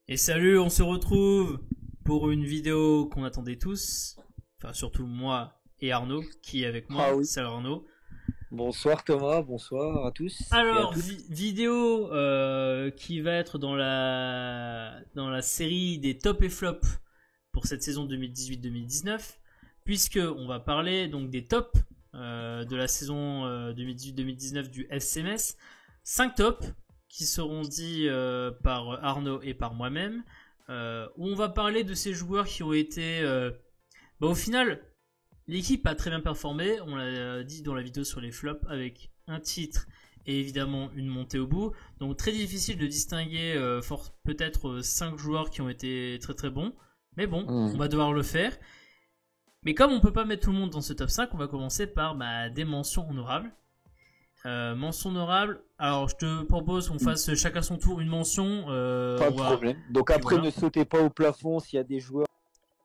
Et salut, on se retrouve pour une vidéo qu'on attendait tous, enfin surtout moi et Arnaud qui est avec Ah moi. oui. Salut Arnaud. Bonsoir Thomas, bonsoir à tous et à Alors, toutes. vidéo qui va être dans la série des top et flop pour cette saison 2018-2019, puisque on va parler donc des tops de la saison 2018-2019 du FCMS. 5 tops qui seront dits par Arnaud et par moi-même, où on va parler de ces joueurs qui ont été au final, l'équipe a très bien performé, on l'a dit dans la vidéo sur les flops, avec un titre et évidemment une montée au bout. Donc très difficile de distinguer peut-être 5 joueurs qui ont été très très bons. Mais bon, on va devoir le faire. Mais comme on peut pas mettre tout le monde dans ce top 5, on va commencer par des mentions honorables. Mention honorable, alors je te propose qu'on fasse chacun son tour une mention. Pas de problème. Donc Puis après, voilà. ne sautez pas au plafond s'il y a des joueurs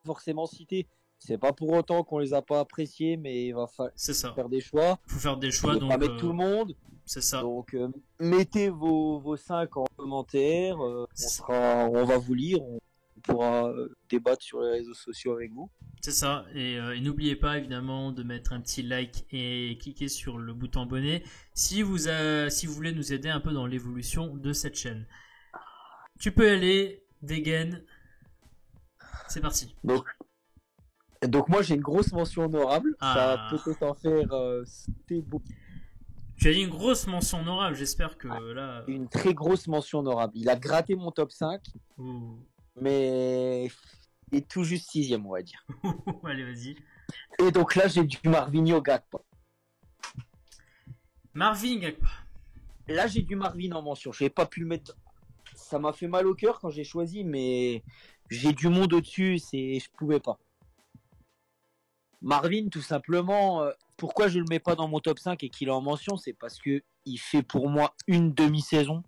forcément cités. C'est pas pour autant qu'on les a pas appréciés, mais il va falloir C'est ça. faire des choix. Faut faire des On choix, ne peut pas donc mettre tout le monde. c'est ça. Donc mettez vos 5 en commentaire. On va vous lire. On pourra débattre sur les réseaux sociaux avec vous. C'est ça, et n'oubliez pas évidemment de mettre un petit like et cliquer sur le bouton abonné si si vous voulez nous aider un peu dans l'évolution de cette chaîne. Tu peux y aller, dégaine, c'est parti. Donc moi j'ai une grosse mention honorable. Ça Ah, peut peut-être en faire c'était beau. tu as dit une grosse mention honorable, j'espère que là... Une très grosse mention honorable. Il a gratté mon top 5, Ouh. mais il est tout juste sixième, on va dire. Allez, vas-y. Et donc là, j'ai du Marvinho Gakpo. Marvin Gakpo. Là, j'ai du Marvin en mention. Je n'ai pas pu le mettre. Ça m'a fait mal au cœur quand j'ai choisi, mais j'ai du monde au-dessus, je pouvais pas. Marvin, tout simplement, pourquoi je le mets pas dans mon top 5 et qu'il est en mention, c'est parce que il fait pour moi une demi-saison.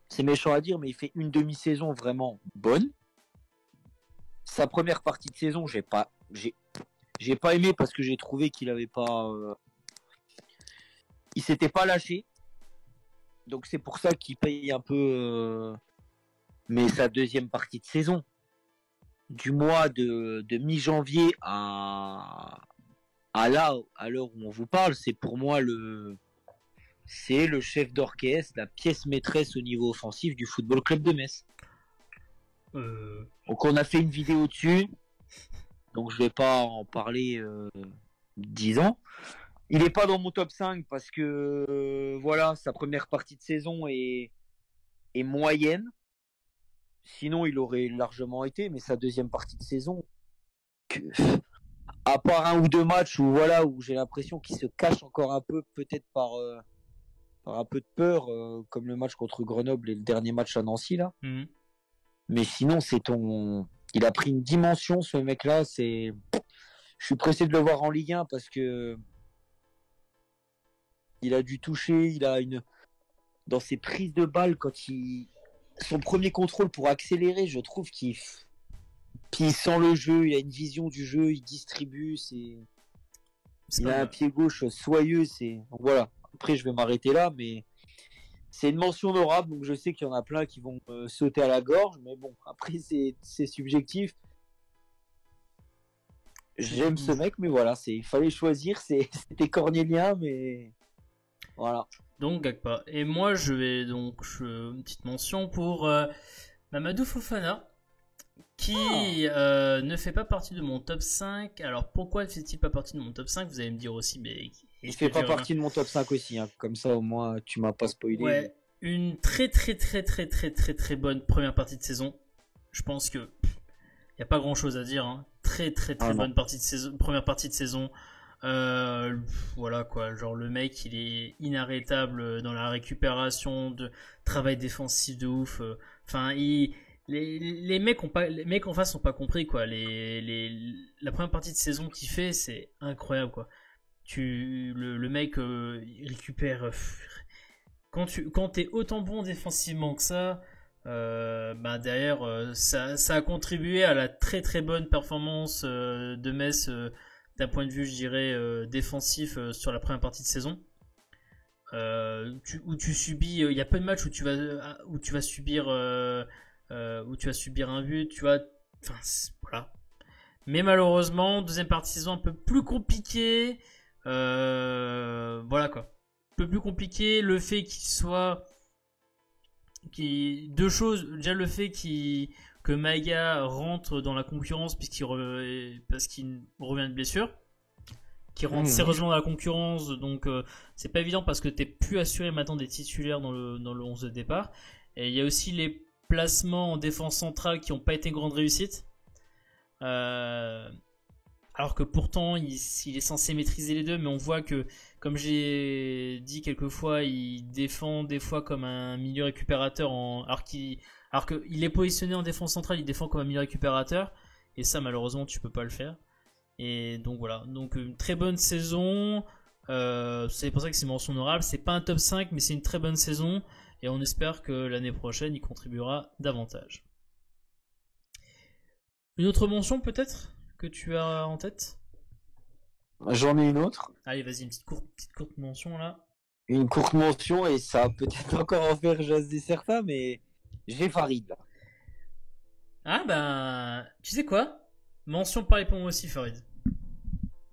C'est méchant à dire, mais il fait une demi-saison vraiment bonne. Sa première partie de saison, j'ai pas aimé parce que j'ai trouvé qu'il avait pas, il s'était pas lâché. Donc c'est pour ça qu'il paye un peu, mais sa deuxième partie de saison, du mois de mi-janvier à là, à l'heure où on vous parle, c'est pour moi c'est le chef d'orchestre, la pièce maîtresse au niveau offensif du Football Club de Metz. Donc on a fait une vidéo dessus, donc je vais pas en parler 10 ans. Il n'est pas dans mon top 5 parce que voilà, sa première partie de saison est moyenne. Sinon, il aurait largement été, mais sa deuxième partie de saison, à part un ou deux matchs où voilà, où j'ai l'impression qu'il se cache encore un peu, peut-être par un peu de peur, comme le match contre Grenoble et le dernier match à Nancy là. Mais sinon, il a pris une dimension, ce mec-là. Je suis pressé de le voir en Ligue 1 parce que il a dû toucher, dans ses prises de balles, son premier contrôle pour accélérer, je trouve puis il sent le jeu, il a une vision du jeu, il distribue, il a un pied gauche soyeux, donc voilà. Après, je vais m'arrêter là, mais c'est une mention honorable, donc je sais qu'il y en a plein qui vont sauter à la gorge, mais bon, après, c'est subjectif. J'aime ce mec, mais voilà, il fallait choisir, c'était cornélien, mais voilà. Donc Gakpa. Et moi je vais donc une petite mention pour Mamadou Fofana qui ne fait pas partie de mon top 5. Alors pourquoi ne fait-il pas partie de mon top 5? Vous allez me dire aussi, mais il fait pas partie de mon top 5 aussi, hein. Comme ça au moins tu m'as pas spoilé. Ouais, une très très très très très très très bonne première partie de saison. Je pense que il n'y a pas grand chose à dire, hein. Très très très bonne première partie de saison. Voilà quoi, genre le mec il est inarrêtable dans la récupération, de travail défensif de ouf. Enfin, les mecs en face n'ont pas compris quoi. La première partie de saison qu'il fait, c'est incroyable quoi. Le mec il récupère. Quand t'es autant bon défensivement que ça, derrière ça a contribué à la très très bonne performance de Metz d'un point de vue je dirais défensif sur la première partie de saison. où tu subis, il y a peu de matchs où tu vas subir, un but, tu vois. Enfin, voilà. Mais malheureusement, deuxième partie de saison un peu plus compliquée. Voilà quoi. Un peu plus compliqué. Le fait qu'il soit. Deux choses. Déjà, le fait que Maïga rentre dans la concurrence parce qu'il revient de blessure. Qui rentre sérieusement dans la concurrence. Donc, c'est pas évident parce que t'es plus assuré maintenant des titulaires dans le 11 de départ. Et il y a aussi les placements en défense centrale qui n'ont pas été une grande réussite. Alors que pourtant il est censé maîtriser les deux, mais on voit que, comme j'ai dit quelques fois, il défend des fois comme un milieu récupérateur alors qu'il est positionné en défense centrale, il défend comme un milieu récupérateur, et ça malheureusement tu peux pas le faire. Et donc voilà, donc une très bonne saison, c'est pour ça que c'est mention honorable, c'est pas un top 5 mais c'est une très bonne saison, et on espère que l'année prochaine il contribuera davantage. Une autre mention peut-être que tu as en tête? J'en ai une autre. Allez, vas-y, une petite courte mention là. Une courte mention, et ça va peut-être encore en faire jaser certains, mais j'ai Farid là. Ah ben, tu sais quoi? Mention pareil pour moi aussi, Farid.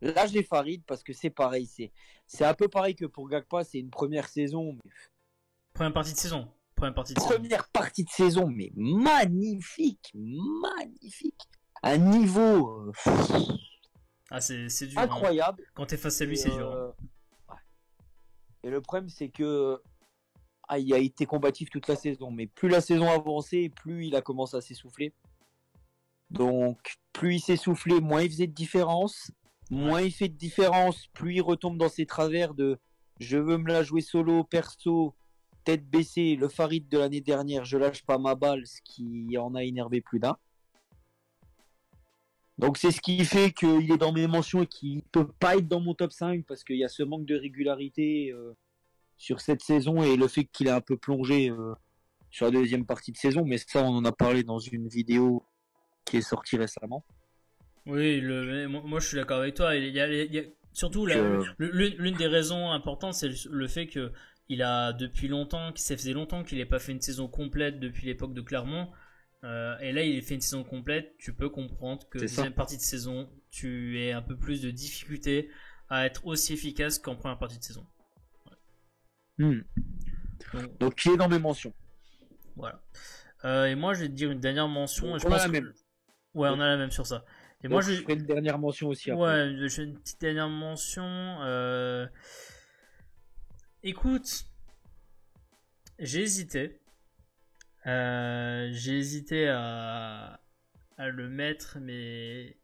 Là, j'ai Farid parce que c'est pareil. C'est un peu pareil que pour Gakpa, c'est une première saison. Mais... Première partie de saison. Première partie de saison, mais magnifique. Un niveau ah, c'est dur. incroyable. Hein. Quand t'es face à lui, c'est dur. Hein. Ouais. Et le problème, c'est que il a été combatif toute la saison. Mais plus la saison avançait, plus il a commencé à s'essouffler. Donc, plus il s'essoufflait, moins il faisait de différence. Moins il fait de différence, plus il retombe dans ses travers de je veux me la jouer solo, perso, tête baissée, le Farid de l'année dernière, je lâche pas ma balle, ce qui en a énervé plus d'un. Donc c'est ce qui fait qu'il est dans mes mentions et qu'il peut pas être dans mon top 5 parce qu'il y a ce manque de régularité sur cette saison et le fait qu'il a un peu plongé sur la deuxième partie de saison, mais ça on en a parlé dans une vidéo qui est sortie récemment. Oui, moi je suis d'accord avec toi. Il y a surtout l'une des raisons importantes, c'est le fait que il a ça faisait longtemps qu'il n'ait pas fait une saison complète depuis l'époque de Clermont. Et là, il a fait une saison complète. Tu peux comprendre que deuxième partie de saison, tu aies un peu plus de difficulté à être aussi efficace qu'en première partie de saison. Ouais. Donc, qui est dans mes mentions. Voilà. Et moi, je vais te dire une dernière mention. On a la même. Ouais, on a la même sur ça. Et donc, moi, je ferai une dernière mention aussi après. Ouais, j'ai une petite dernière mention. Écoute, j'ai hésité. À le mettre, mais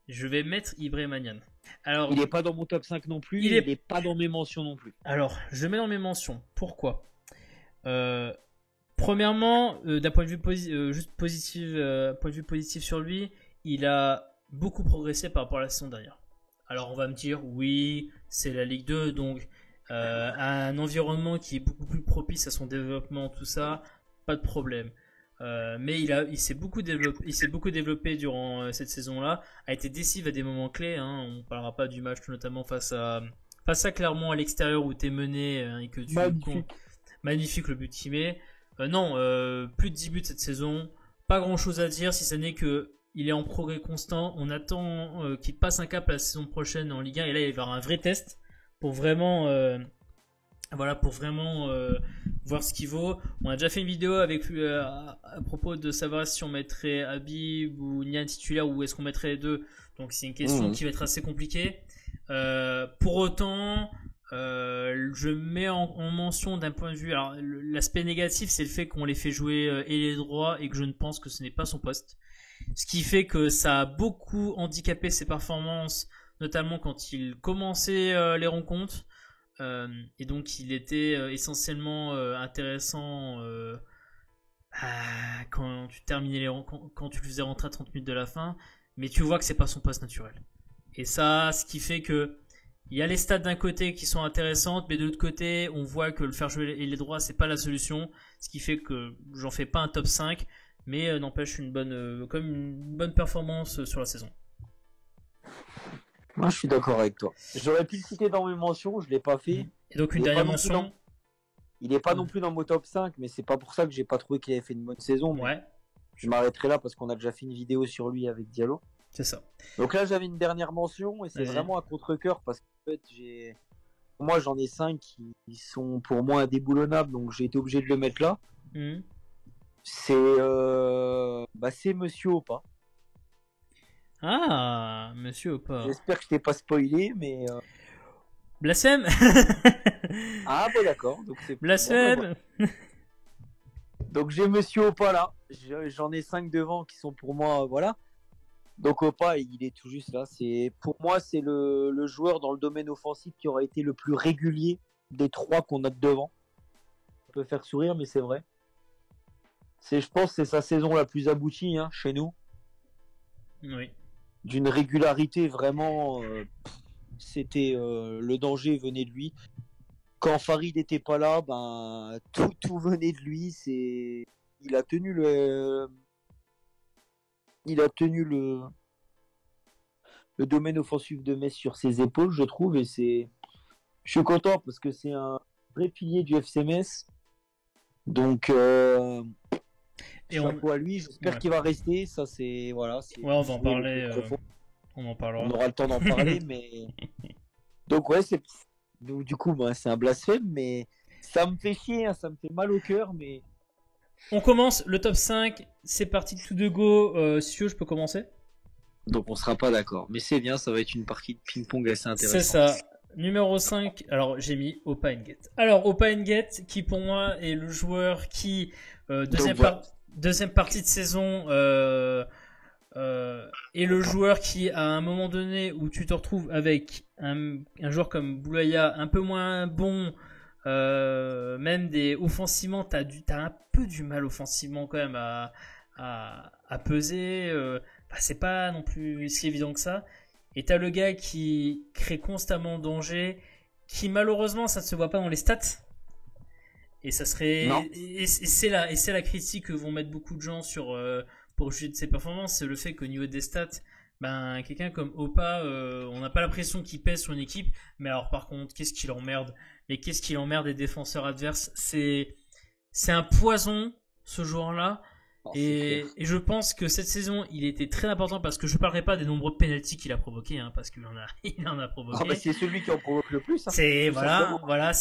je vais mettre Ibrahima Niane. Alors, il n'est pas dans mon top 5 non plus, il n'est pas dans mes mentions non plus. Alors, je le mets dans mes mentions. Pourquoi? Premièrement, d'un point de vue positif sur lui, il a beaucoup progressé par rapport à la saison dernière. Alors on va me dire, oui, c'est la Ligue 2, donc un environnement qui est beaucoup plus propice à son développement, tout ça, pas de problème. Mais il s'est beaucoup développé durant cette saison-là, a été décisif à des moments clés. Hein, on parlera pas du match notamment face à Clermont à l'extérieur où tu es mené et que tu magnifique le but qu'il met. Non, plus de 10 buts cette saison, pas grand chose à dire si ce n'est que il est en progrès constant. On attend qu'il passe un cap la saison prochaine en Ligue 1 et là il va y avoir un vrai test pour vraiment voir ce qu'il vaut. On a déjà fait une vidéo avec lui à propos de savoir si on mettrait Habib ou Niane titulaire ou est-ce qu'on mettrait les deux. Donc c'est une question qui va être assez compliquée. Pour autant, je mets en mention d'un point de vue. Alors l'aspect négatif, c'est le fait qu'on les fait jouer ailier droit et que je ne pense que ce n'est pas son poste. Ce qui fait que ça a beaucoup handicapé ses performances, notamment quand il commençait les rencontres. Et donc il était essentiellement intéressant quand tu terminais quand tu le faisais rentrer à 30 minutes de la fin, mais tu vois que c'est pas son poste naturel. Et ça, ce qui fait que il y a les stats d'un côté qui sont intéressantes, mais de l'autre côté, on voit que le faire jouer les droits, c'est pas la solution, ce qui fait que j'en fais pas un top 5, mais n'empêche une bonne performance sur la saison. Moi, je suis d'accord avec toi. J'aurais pu le citer dans mes mentions, je l'ai pas fait. Et donc une Il est dernière pas non plus mention. il est pas non plus dans mon top 5, mais c'est pas pour ça que j'ai pas trouvé qu'il avait fait une bonne saison. Mais Ouais, je m'arrêterai là parce qu'on a déjà fait une vidéo sur lui avec Diallo. c'est ça. Donc là, j'avais une dernière mention et c'est Vas-y. vraiment à contre-cœur parce qu'en fait, moi, j'en ai 5 qui sont pour moi indéboulonnables, donc j'ai été obligé de le mettre là. Mhm. C'est Monsieur Opa. Ah, monsieur Opa. J'espère que je t'ai pas spoilé, mais Blasphème. ah bon d'accord. Donc c'est bon, Blasphème. donc j'ai Monsieur Opa là. J'en ai 5 devant qui sont pour moi voilà. Donc Opa, il est tout juste là. Pour moi c'est le joueur dans le domaine offensif qui aura été le plus régulier des 3 qu'on a de devant. Ça peut faire sourire, mais c'est vrai. Je pense que c'est sa saison la plus aboutie hein, chez nous. Oui. D'une régularité vraiment. C'était le danger venait de lui. Quand Farid n'était pas là, ben tout venait de lui. Il a tenu le domaine offensif de Metz sur ses épaules, je trouve, et je suis content parce que c'est un vrai pilier du FC Metz. Donc chapeau à lui. J'espère qu'il va rester. Ça c'est voilà. Ouais, on va en parler. On en parlera. On aura le temps d'en parler, mais donc ouais, du coup, c'est un blasphème, mais ça me fait chier, hein, ça me fait mal au cœur, mais on commence le top 5. C'est parti tout de go. Si tu veux, je peux commencer. Donc on sera pas d'accord. Mais c'est bien, ça va être une partie de ping-pong assez intéressante. C'est ça. Numéro 5, alors j'ai mis Opa Nguet. Alors Opa Nguet, qui pour moi est le joueur qui, deuxième partie de saison, est le joueur qui, à un moment donné où tu te retrouves avec un joueur comme Boulaya un peu moins bon, même offensivement, t'as un peu du mal offensivement quand même à peser. C'est pas non plus si évident que ça. Et t'as le gars qui crée constamment danger, qui malheureusement ça ne se voit pas dans les stats. Et ça serait et c'est la critique que vont mettre beaucoup de gens pour juger de ses performances, c'est le fait qu'au niveau des stats, quelqu'un comme Opa, on n'a pas l'impression qu'il pèse sur une équipe, mais alors par contre, qu'est-ce qu'il emmerde les défenseurs adverses, c'est un poison ce joueur-là. Et je pense que cette saison, il était très important parce que je parlerai pas des nombreux penalties qu'il a provoqués, hein, parce qu'il il en a provoqué. C'est celui qui en provoque le plus. Hein,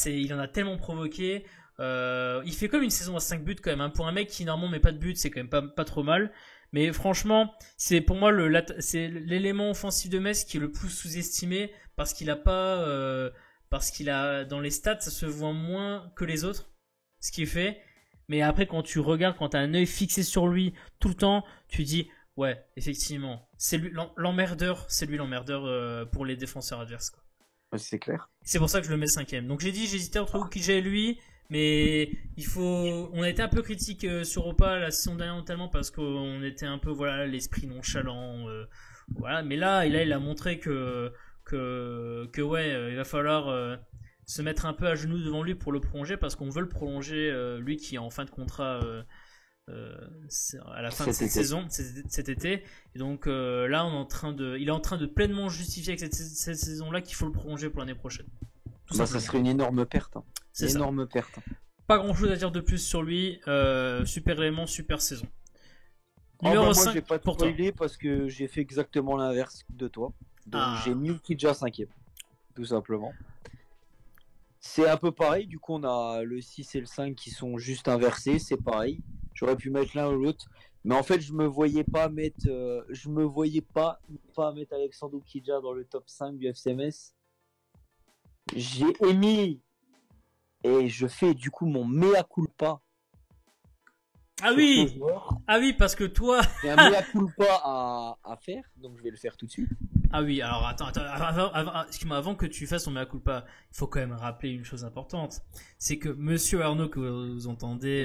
il en a tellement provoqué. Il fait comme une saison à 5 buts quand même. Hein. Pour un mec qui normalement met pas de buts, c'est quand même pas trop mal. Mais franchement, c'est pour moi c'est l'élément offensif de Metz qui est le plus sous-estimé parce qu'il a pas, parce qu'il a dans les stats, ça se voit moins que les autres, ce qu'il fait. Mais après, quand tu regardes, quand tu as un œil fixé sur lui tout le temps, tu dis, ouais, effectivement, c'est lui l'emmerdeur, pour les défenseurs adverses. Quoi. C'est clair. C'est pour ça que je le mets 5ème. Donc j'hésitais entre Oukidja et lui, mais on a été un peu critique sur Opa la saison dernière notamment parce qu'on était un peu, l'esprit nonchalant. Voilà, mais là, il a montré que ouais, il va falloir se mettre un peu à genoux devant lui pour le prolonger parce qu'on veut le prolonger, lui qui est en fin de contrat à la fin de cette saison, cet été. Et donc là, il est en train de pleinement justifier avec cette saison-là qu'il faut le prolonger pour l'année prochaine. Ça serait une énorme perte. Hein. C'est une énorme perte. Pas grand-chose à dire de plus sur lui. Super élément, super saison. Numéro 5 moi, j'ai pas te spoilé parce que j'ai fait exactement l'inverse de toi. Donc j'ai mis Oukidja 5ème. Tout simplement. C'est un peu pareil, du coup on a le 6 et le 5 qui sont juste inversés, c'est pareil. J'aurais pu mettre l'un ou l'autre, mais en fait je me voyais pas mettre Alexandre Oukidja dans le top 5 du FC Metz. J'ai émis et je fais du coup mon mea culpa. Ah oui, parce que toi... J'ai un mea culpa à faire, donc je vais le faire tout de suite. Ah oui, alors attends, excuse-moi, avant que tu fasses ton mea culpa, il faut quand même rappeler une chose importante. C'est que Monsieur Arnaud, que vous entendez,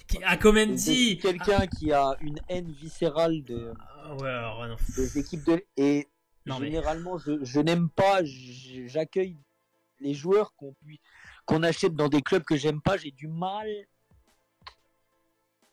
qui a quand même dit... Quelqu'un qui a une haine viscérale des équipes et généralement, je n'aime pas, j'accueille les joueurs qu'on achète dans des clubs que j'aime pas, j'ai du mal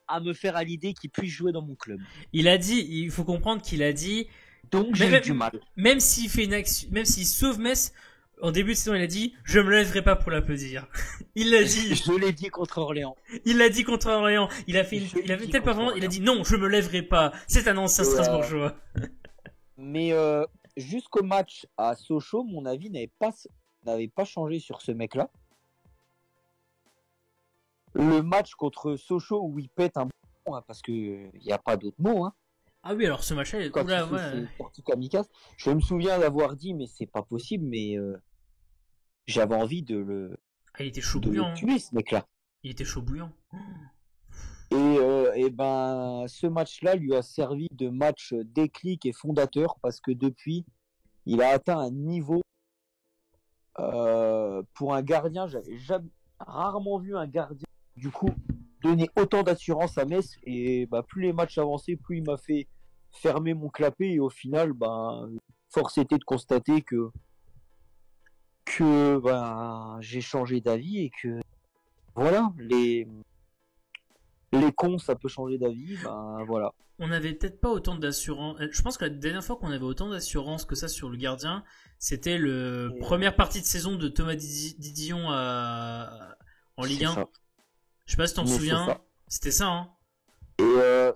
à me faire à l'idée qu'ils puissent jouer dans mon club. Il faut comprendre qu'il a dit Donc j'ai eu du mal. Même s'il fait une action, même s'il sauve Metz, en début de saison, il a dit je me lèverai pas pour l'applaudir. Il l'a dit. Je l'ai dit contre Orléans. Il l'a dit contre Orléans. Il a fait telle performance, il a dit non, je me lèverai pas. C'est un ancien Strasbourgeois. Mais jusqu'au match à Sochaux, mon avis n'avait pas changé sur ce mec-là. Le match contre Sochaux où il pète un bon, hein, parce que il n'y a pas d'autre mot. Hein. Ah oui, alors ce match-là, Quand il fait sorti kamikaze, je me souviens d'avoir dit mais c'est pas possible, mais j'avais envie de le, il était chaud bouillant. Tuer ce mec-là. Il était chaud bouillant. Et ben ce match-là lui a servi de match déclic et fondateur parce que depuis il a atteint un niveau pour un gardien, j'avais rarement vu un gardien du coup donner autant d'assurance à Metz et plus les matchs avançaient, plus il m'a fait fermer mon clapet et au final force était de constater que j'ai changé d'avis et que voilà, les cons ça peut changer d'avis, voilà. On n'avait peut-être pas autant d'assurance. Je pense que la dernière fois qu'on avait autant d'assurance que ça sur le gardien, c'était première partie de saison de Thomas Didillon en Ligue 1. Je sais pas si t'en souviens. C'était ça, hein. Et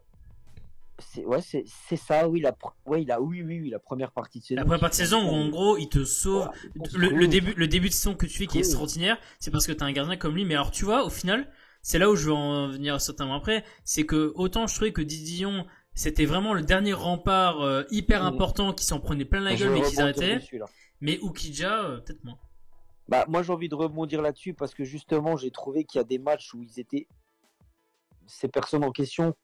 c'est ça, oui, la première partie de saison. La première partie de saison où en gros il te sauve. Le début de saison que tu fais qui est extraordinaire, c'est parce que t'as un gardien comme lui. Mais alors tu vois, au final, c'est là où je veux en venir certainement après, c'est que autant je trouvais que Didillon c'était vraiment le dernier rempart hyper important qui s'en prenait plein la gueule mais qui s'arrêtait. Mais Oukidja, peut-être moins. Moi j'ai envie de rebondir là-dessus parce que justement j'ai trouvé qu'il y a des matchs où ces personnes en question,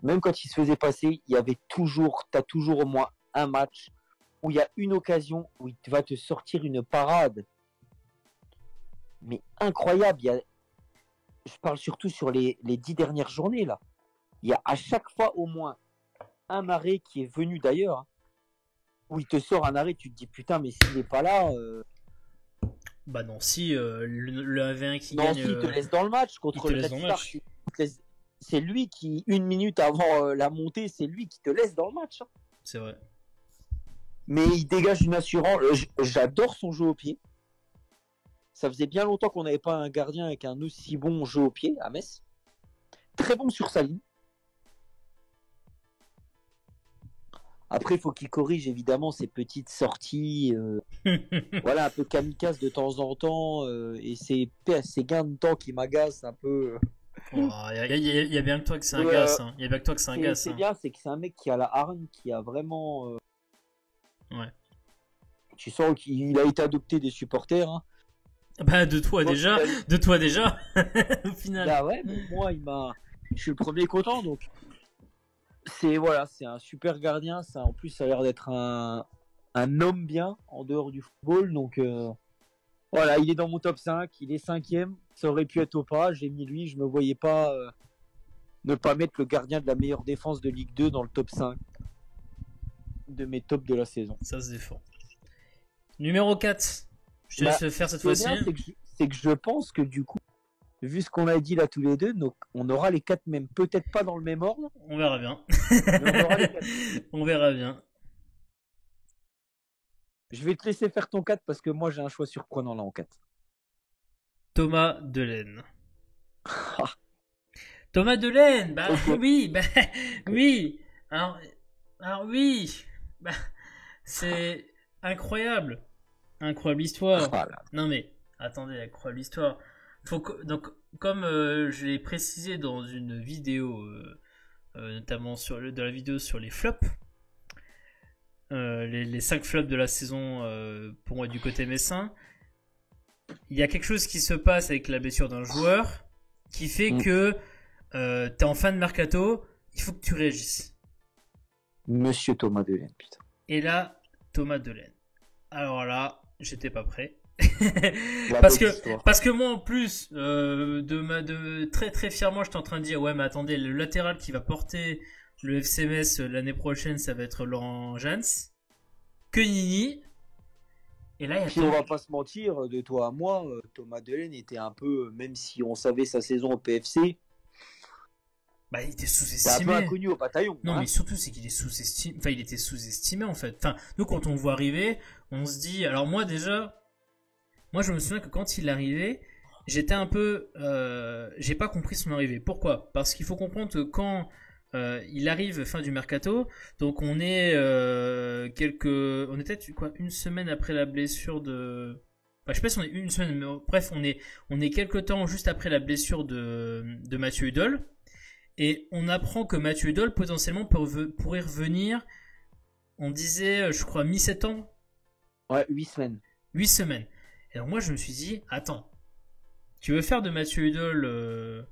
même quand ils se faisaient passer, t'as toujours au moins un match où il y a une occasion où il va te sortir une parade. Mais incroyable, je parle surtout sur les 10 dernières journées là. Il y a à chaque fois au moins un arrêt qui est venu d'ailleurs, hein, où il te sort un arrêt, tu te dis putain mais s'il n'est pas là... Nancy, le 1v1 qui Nancy, gagne... il te laisse dans le match contre le Red Star. C'est lui qui, une minute avant la montée, c'est lui qui te laisse dans le match. Hein. C'est vrai. Mais il dégage une assurance. J'adore son jeu au pied. Ça faisait bien longtemps qu'on n'avait pas un gardien avec un aussi bon jeu au pied à Metz. Très bon sur sa ligne. Après, il faut qu'il corrige évidemment ses petites sorties. Voilà, un peu kamikaze de temps en temps. Et ses gains de temps qui m'agacent un peu. Il y a bien que toi que c'est un gars. Il y a bien que toi que c'est un gars. C'est bien, c'est que c'est un mec qui a la hargne, qui a vraiment. Ouais. Tu sens qu'il a été adopté des supporters. Hein. De toi déjà. De toi déjà. Au final. Ouais, mais moi, je suis le premier content, donc. C'est un super gardien. Ça, en plus, ça a l'air d'être un homme bien en dehors du football. Donc, voilà, il est dans mon top 5. Il est 5e. Ça aurait pu être au pas. J'ai mis lui. Je me voyais pas ne pas mettre le gardien de la meilleure défense de Ligue 2 dans le top 5 de mes tops de la saison. Ça se défend. Numéro 4. Je te laisse faire cette fois-ci. C'est que je pense que du coup, vu ce qu'on a dit là tous les deux, donc on aura les 4 même, peut-être pas dans le même ordre. On verra bien. On aura les 4. On verra bien. Je vais te laisser faire ton 4 parce que moi j'ai un choix surprenant là en 4. Thomas Delaine. Thomas Delaine, oui, oui. Alors oui, c'est incroyable. Incroyable histoire. Voilà. Non mais, attendez, incroyable histoire. Donc, comme je l'ai précisé dans une vidéo, notamment dans la vidéo sur les flops, les 5 flops de la saison pour moi du côté messin, il y a quelque chose qui se passe avec la blessure d'un joueur qui fait que t'es en fin de mercato, il faut que tu réagisses. Monsieur Thomas Delaine, putain. Et là, Thomas Delaine. Alors là, j'étais pas prêt. parce que moi en plus très très fièrement j'étais en train de dire ouais mais attendez, le latéral qui va porter le FC Metz l'année prochaine ça va être Laurent Jans que Nini. Et là si on va pas se mentir, de toi à moi, Thomas Delaine était un peu, même si on savait sa saison au PFC, Bah, il était C'est un peu sous-estimé. inconnu au bataillon. Non, hein. mais surtout, c'est qu'il est sous-estimé. Enfin, il était sous-estimé, en fait. Enfin, nous, quand on le voit arriver, on se dit. Alors, moi, déjà, moi, je me souviens que quand il est arrivé, j'étais un peu. J'ai pas compris son arrivée. Pourquoi? Parce qu'il faut comprendre que quand il arrive fin du mercato, donc on est On était quoi, une semaine après la blessure de. Enfin, je sais pas si on est une semaine, mais bref, on est quelques temps juste après la blessure de Mathieu Hudol. Et on apprend que Mathieu Hudol potentiellement pourrait revenir, on disait, je crois, mi-septembre, Ouais, 8 semaines. 8 semaines. Et donc moi je me suis dit, attends, tu veux faire de Mathieu Hudol,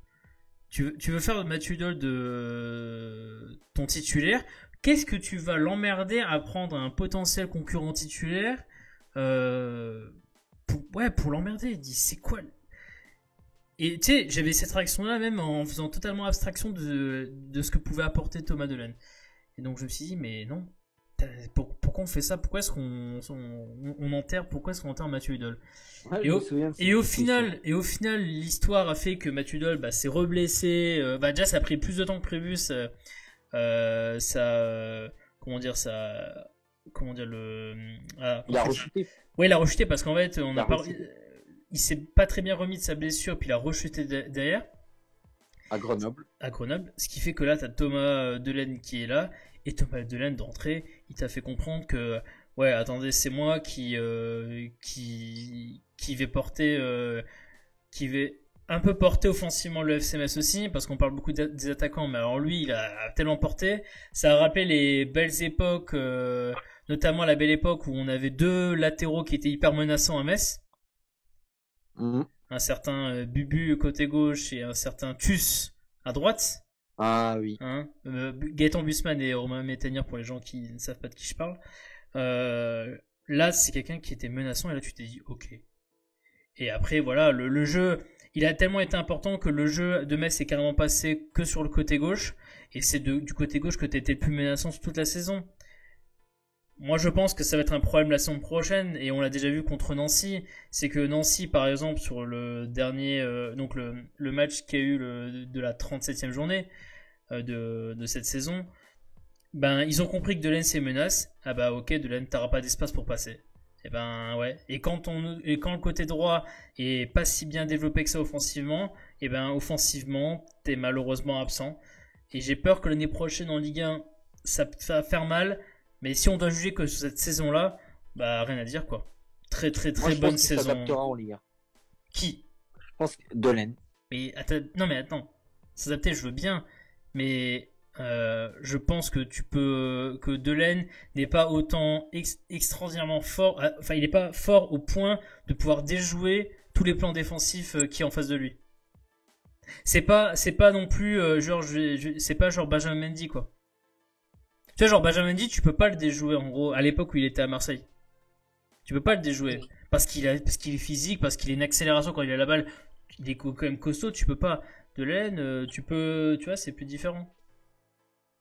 tu veux faire de Mathieu Hudol de ton titulaire, qu'est-ce que tu vas l'emmerder à prendre un potentiel concurrent titulaire pour l'emmerder. Il dit, c'est quoi Et tu sais, j'avais cette réaction-là même en faisant totalement abstraction de ce que pouvait apporter Thomas Delanne. Et donc je me suis dit, mais non, pourquoi on fait ça? Pourquoi est-ce qu'on enterre? Pourquoi est-ce qu'on enterre Mathieu Hudol? Ouais, Et je me au, souviens de et au cette final, l'histoire a fait que Mathieu Hudol s'est reblessé. Déjà, ça a pris plus de temps que prévu. Comment dire Il a rechuté. Ouais, il a rechuté parce qu'en fait, Il a rechuté il s'est pas très bien remis de sa blessure, puis il a rechuté derrière à Grenoble. Ce qui fait que là, t'as Thomas Delaine qui est là, et Thomas Delaine d'entrée, il t'a fait comprendre que, ouais, attendez, c'est moi qui vais porter, qui vais un peu porter offensivement le FCMS aussi, parce qu'on parle beaucoup des attaquants, mais alors lui, il a tellement porté, ça a rappelé les belles époques, notamment la belle époque où on avait deux latéraux qui étaient hyper menaçants à Metz. Un certain Bubu côté gauche et un certain Tus à droite. Ah oui. Hein, Gaëtan Bussmann et Romain Métanier pour les gens qui ne savent pas de qui je parle. Là, c'est quelqu'un qui était menaçant et là tu t'es dit ok. Et après voilà, le jeu, il a tellement été important que le jeu de Metz est carrément passé que sur le côté gauche. Et c'est du côté gauche que tu étais le plus menaçant sur toute la saison. Moi, je pense que ça va être un problème la saison prochaine, et on l'a déjà vu contre Nancy. C'est que Nancy, par exemple, sur le dernier, donc le match qu'il y a eu de la 37e journée de cette saison, ben ils ont compris que Delaine c'est menace. Ah bah ok, Delaine, t'auras pas d'espace pour passer. Et ben ouais. Et quand le côté droit est pas si bien développé que ça offensivement, et ben offensivement, t'es malheureusement absent. Et j'ai peur que l'année prochaine en Ligue 1, ça va faire mal. Mais si on doit juger que sur cette saison-là, bah rien à dire quoi. Très très très Moi, bonne je pense qu'il saison. s'adaptera en Ligue 1. Qui? Je pense que Delaine. Mais attends. S'adapter, je veux bien. Mais je pense que que Delaine n'est pas autant extraordinairement fort. Enfin, il n'est pas fort au point de pouvoir déjouer tous les plans défensifs qui est en face de lui. C'est pas non plus c'est pas genre Benjamin Mendy quoi. Tu vois, genre Benjamin Mendy, tu peux pas le déjouer en gros à l'époque où il était à Marseille. Tu peux pas le déjouer parce qu'il est physique, parce qu'il a une accélération quand il a la balle. Il est quand même costaud, tu peux pas. Delaine, tu vois, c'est plus différent.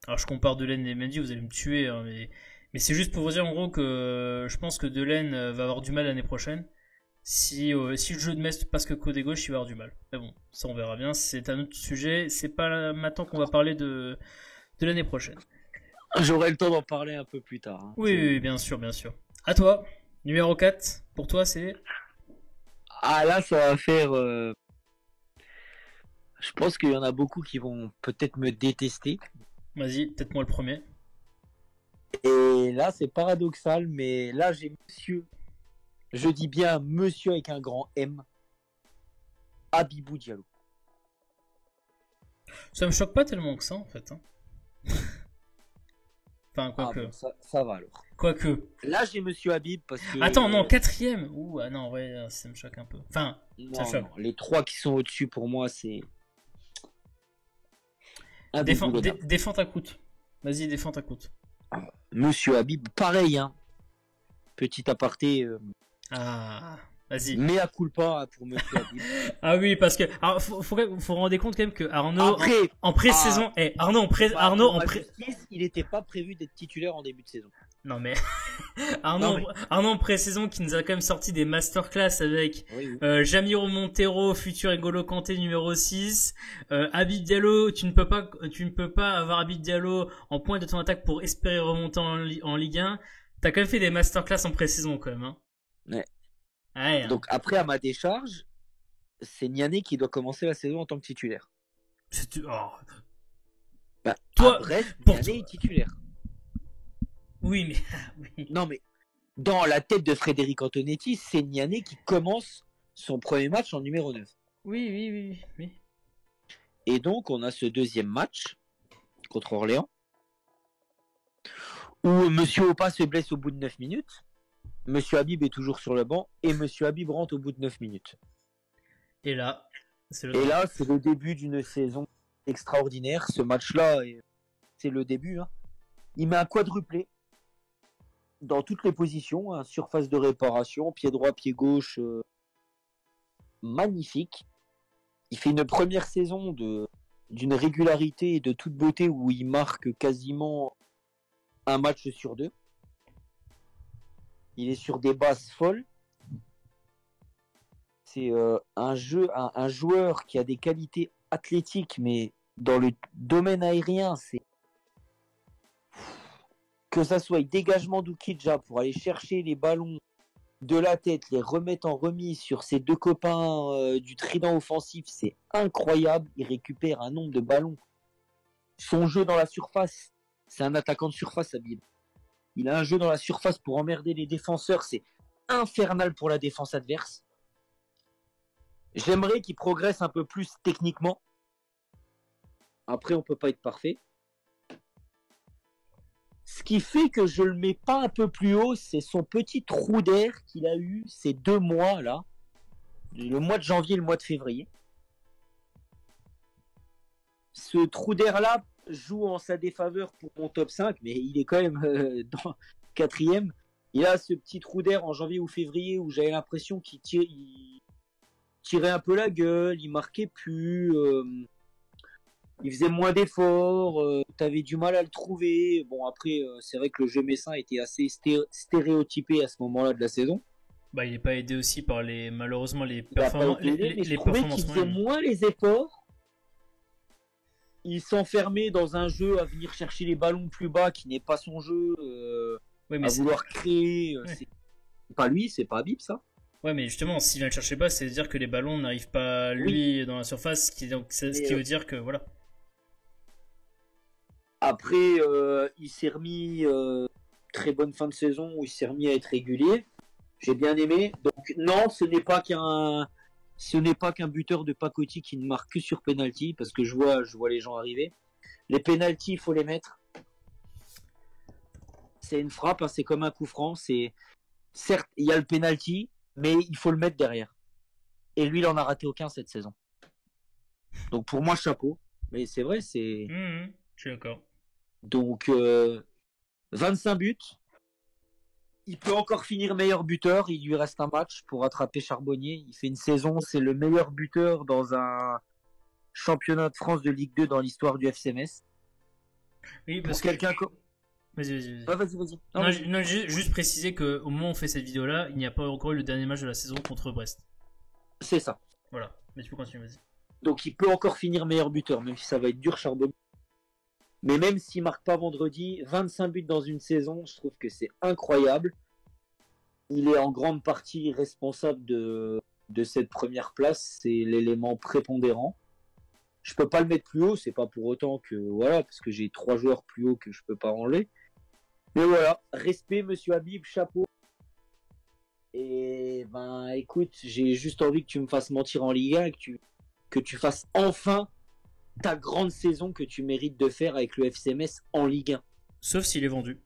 Alors je compare Delaine et Mendy, vous allez me tuer, hein, mais c'est juste pour vous dire en gros que je pense que Delaine va avoir du mal l'année prochaine. Si le jeu de Metz passe que côté gauche, il va avoir du mal. Mais bon, ça on verra bien. C'est un autre sujet. C'est pas maintenant qu'on va parler de l'année prochaine. J'aurai le temps d'en parler un peu plus tard. Hein. Oui, bien sûr, bien sûr. À toi, numéro 4, pour toi c'est... Ah là, ça va faire... Je pense qu'il y en a beaucoup qui vont peut-être me détester. Vas-y, peut-être moi le premier. Et là, c'est paradoxal, mais là, j'ai monsieur... Je dis bien monsieur avec un grand M. Habibou Diallo. Ça me choque pas tellement que ça en fait. Hein. Enfin, quoique. Bon, ça va alors. Quoique. Là, j'ai monsieur Habib parce que... Attends, non, quatrième. Ouh, ah non, ouais, ça me choque un peu. Enfin, ça me choque. Non, les trois qui sont au-dessus pour moi, c'est... Défends ta croûte. Vas-y, défends ta croûte. Monsieur Habib, pareil, hein. Petit aparté. Ah, vas-y. Mea culpa pour Monsieur Habib. Ah oui, parce que alors, faut rendre compte quand même que Arnaud en pré-saison, il n'était pas prévu d'être titulaire en début de saison. Non mais Non, mais Arnaud pré-saison qui nous a quand même sorti des masterclass avec oui, Jamiro Montero, futur N'Golo Kanté numéro 6, Habib Diallo, tu ne peux pas avoir Habib Diallo en pointe de ton attaque pour espérer remonter en Ligue 1. T'as quand même fait des masterclass en pré-saison quand même, hein. ouais. Ouais, hein. Donc après, à ma décharge, c'est Niané qui doit commencer la saison en tant que titulaire. Oh. Bah, Toi, bref, pour Niané est titulaire. Oui, mais oui. Non, mais dans la tête de Frédéric Antonetti, c'est Niané qui commence son premier match en numéro 9. Oui. Et donc, on a ce deuxième match contre Orléans où Monsieur Opa se blesse au bout de 9 minutes. Monsieur Habib est toujours sur le banc et Monsieur Habib rentre au bout de 9 minutes. Et là, c'est le début d'une saison extraordinaire. Ce match-là, c'est le début. Hein. Il met un quadruplé dans toutes les positions, hein, surface de réparation, pied droit, pied gauche, magnifique. Il fait une première saison d'une régularité et de toute beauté où il marque quasiment un match sur 2. Il est sur des bases folles. C'est un joueur qui a des qualités athlétiques, mais dans le domaine aérien, c'est que ça soit dégagement d'Oukidja pour aller chercher les ballons de la tête, les remettre en remise sur ses deux copains du trident offensif, c'est incroyable. Il récupère un nombre de ballons. Son jeu dans la surface, c'est un attaquant de surface, Habib. Il a un jeu dans la surface pour emmerder les défenseurs, c'est infernal pour la défense adverse. J'aimerais qu'il progresse un peu plus techniquement. Après, on peut pas être parfait. Ce qui fait que je le mets pas un peu plus haut, c'est son petit trou d'air qu'il a eu ces 2 mois là, le mois de janvier et le mois de février. Ce trou d'air là joue en sa défaveur pour mon top 5, mais il est quand même dans 4e. Il a ce petit trou d'air en janvier ou février où j'avais l'impression qu'il tirait un peu la gueule, il marquait plus, il faisait moins d'efforts, t'avais du mal à le trouver. Bon, après, c'est vrai que le jeu messin était assez stéréotypé à ce moment-là de la saison. Bah, il n'est pas aidé aussi par malheureusement les Il a pas performances. été aidé, mais je trouvais qu'il faisait moins les efforts. Il s'enfermait dans un jeu à venir chercher les ballons plus bas qui n'est pas son jeu, Ouais, mais à vouloir créer. Ouais. C'est pas lui, c'est pas Habib, ça. Ouais, mais justement, s'il vient le chercher pas, c'est-à-dire que les ballons n'arrivent pas à lui dans la surface, ce qui veut dire que voilà. Après, il s'est remis très bonne fin de saison où il s'est remis à être régulier. J'ai bien aimé. Donc non, ce n'est pas qu'un buteur de pacotille qui ne marque que sur penalty parce que je vois les gens arriver. Les penalty, il faut les mettre. C'est une frappe, hein, c'est comme un coup franc. C'est certes, il y a le penalty, mais il faut le mettre derrière. Et lui, il en a raté aucun cette saison. Donc pour moi, chapeau. Mais c'est vrai, c'est. Je suis d'accord. Donc 25 buts. Il peut encore finir meilleur buteur. Il lui reste un match pour rattraper Charbonnier. Il fait une saison, c'est le meilleur buteur dans un championnat de France de Ligue 2 dans l'histoire du FCMS. Oui, Pour parce quelqu'un que. Vas-y. Ah, vas-y. Non, juste préciser qu'au moment où on fait cette vidéo-là, il n'y a pas encore eu le dernier match de la saison contre Brest. C'est ça. Voilà, mais tu peux continuer, vas-y. Donc il peut encore finir meilleur buteur, même si ça va être dur, Charbonnier. Mais même s'il marque pas vendredi, 25 buts dans une saison, je trouve que c'est incroyable. Il est en grande partie responsable de cette première place. C'est l'élément prépondérant. Je peux pas le mettre plus haut, c'est pas pour autant que voilà, parce que j'ai 3 joueurs plus haut que je peux pas enlever. Mais voilà, respect Monsieur Habib, chapeau. Et ben écoute, j'ai juste envie que tu me fasses mentir en Ligue 1, que tu fasses enfin ta grande saison que tu mérites de faire avec le FCMS en Ligue 1. Sauf s'il est vendu.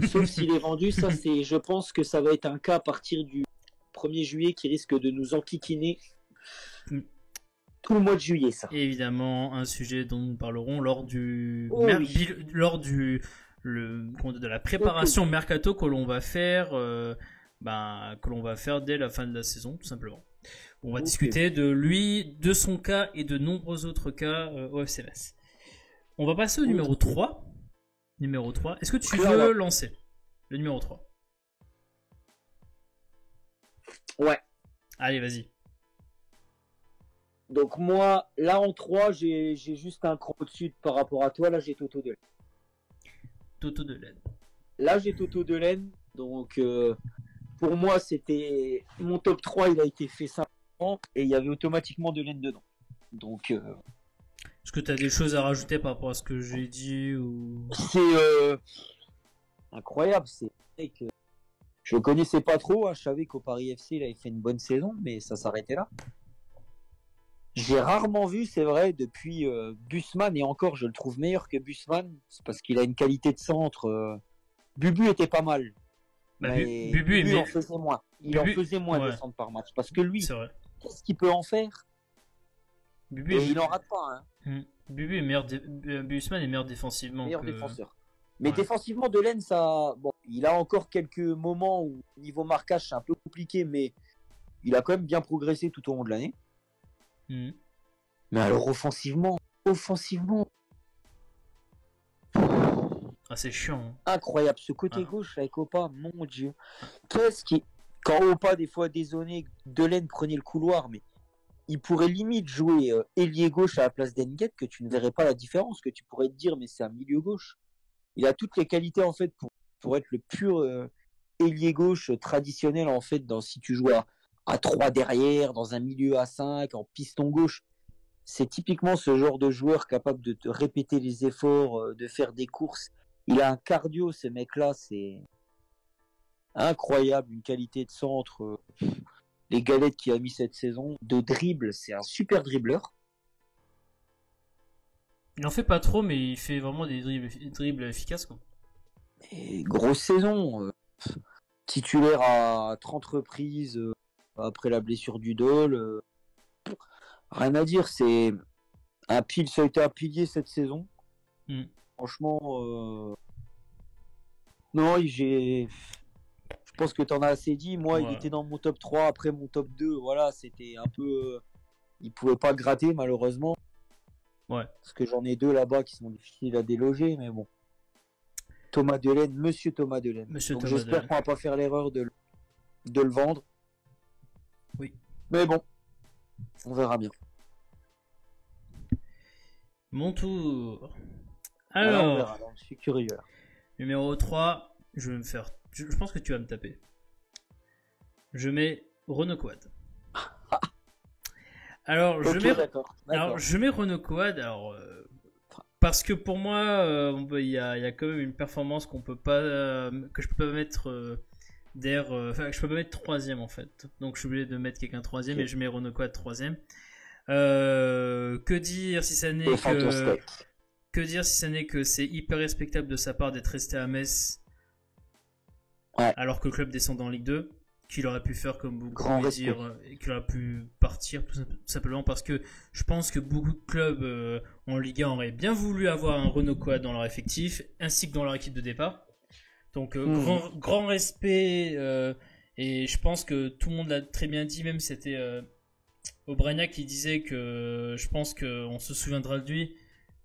Sauf s'il est vendu, ça c'est, je pense que ça va être un cas à partir du 1er juillet qui risque de nous enquiquiner tout le mois de juillet, ça. Évidemment, un sujet dont nous parlerons lors de la préparation mercato que l'on va faire, dès la fin de la saison, tout simplement. On va discuter de lui, de son cas et de nombreux autres cas au FCMS. On va passer au numéro 3. Numéro 3. Est-ce que tu Clairement. veux lancer le numéro 3? Ouais. Allez, vas-y. Donc moi, là en 3, j'ai juste un cran au-dessus par rapport à toi. Là, j'ai Toto Delaine. Toto Delaine. Là, j'ai Toto Delaine. Donc, pour moi, c'était mon top 3. Il a été fait simplement et il y avait automatiquement Delaine dedans. Donc, Est-ce que tu as des choses à rajouter par rapport à ce que j'ai dit ou... c'est incroyable. C'est vrai que je le connaissais pas trop. Hein. Je savais qu'au Paris FC, il avait fait une bonne saison, mais ça s'arrêtait là. J'ai rarement vu, c'est vrai, depuis Bussmann, et encore, je le trouve meilleur que Bussmann, c'est parce qu'il a une qualité de centre. Bubu était pas mal, Bah, mais Bubu en faisait moins. Il en Bubu- faisait moins ouais. de centres par match, parce que lui, C'est vrai. qu'est-ce qu'il peut en faire? Bubu Et est... il en rate pas, hein, Bubu est meilleur... Bussmann est meilleur défensivement meilleur que... défenseur. Mais Ouais. défensivement, Delaine, ça, bon, il a encore quelques moments où niveau marquage c'est un peu compliqué, mais il a quand même bien progressé tout au long de l'année. Hmm. Mais alors offensivement, Ah, c'est chiant. Hein. incroyable. Ce côté Ah. gauche avec Opa, mon Dieu. Qu'est-ce qui. Quand Opa, des fois dézonné, Delaine prenait le couloir, mais il pourrait limite jouer ailier gauche à la place d'Enguet, que tu ne verrais pas la différence, que tu pourrais te dire, mais c'est un milieu gauche. Il a toutes les qualités, en fait, pour être le pur ailier gauche traditionnel, en fait, si tu joues à 3 derrière, dans un milieu à 5, en piston gauche. C'est typiquement ce genre de joueur capable de te répéter les efforts, de faire des courses. Il a un cardio, ce mec-là, c'est incroyable, une qualité de centre. Les galettes qu'il a mis cette saison, de dribble, c'est un super dribbleur. Il en fait pas trop, mais il fait vraiment des dribbles efficaces, quoi. Et grosse saison, titulaire à 30 reprises après la blessure du Dole. Rien à dire, c'est ça a été un pilier cette saison. Hmm. Franchement, non, je pense que t'en as assez dit. Moi, il Ouais. était dans mon top 3, après mon top 2. Voilà, c'était un peu. Il pouvait pas gratter, malheureusement. Ouais. Parce que j'en ai deux là-bas qui sont difficiles à déloger, mais bon. Thomas Delaine, monsieur Thomas Delaine. Monsieur Donc Thomas j'espère Delaine. qu'on va pas faire l'erreur de le vendre. Oui. Mais bon, on verra bien. Mon tour. Voilà, on Alors, verra, donc, je suis curieux. numéro 3, je vais me faire... Je pense que tu vas me taper. Je mets Renaud Quad. Alors, Ok, d'accord. alors, je mets Renaud Quad, parce que pour moi, il y a quand même une performance qu'on peut pas, que je peux pas mettre enfin, je peux pas mettre troisième en fait. Donc je suis obligé de mettre quelqu'un troisième, Ok. et je mets Renaud Quad troisième. Que dire si ça n'est que dire si ça n'est que c'est hyper respectable de sa part d'être resté à Metz, Ouais. alors que le club descend en Ligue 2, qu'il aurait pu faire comme beaucoup Grand pouvaient dire, qu'il aurait pu partir tout simplement parce que je pense que beaucoup de clubs en Ligue 1 auraient bien voulu avoir un Renaud Quad dans leur effectif, ainsi que dans leur équipe de départ. Donc grand respect, et je pense que tout le monde l'a très bien dit, même c'était Aubragnac qui disait que je pense qu'on se souviendra de lui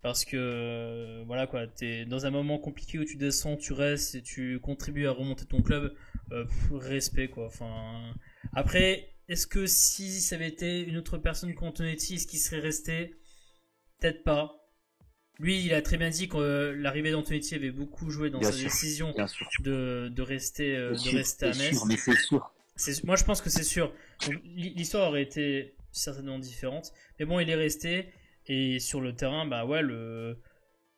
parce que voilà quoi, t'es dans un moment compliqué où tu descends, tu restes et tu contribues à remonter ton club, respect quoi. Enfin, après, est-ce que si ça avait été une autre personne qu'Antonetti, est-ce qu'il serait resté? Peut-être pas. Lui, il a très bien dit que l'arrivée d'Antonetti avait beaucoup joué dans Bien sa sûr, décision bien sûr. de rester à C'est Metz. sûr, mais c'est sûr. Moi, je pense que c'est sûr. Donc, l'histoire aurait été certainement différente. Mais bon, il est resté. Et sur le terrain, bah ouais,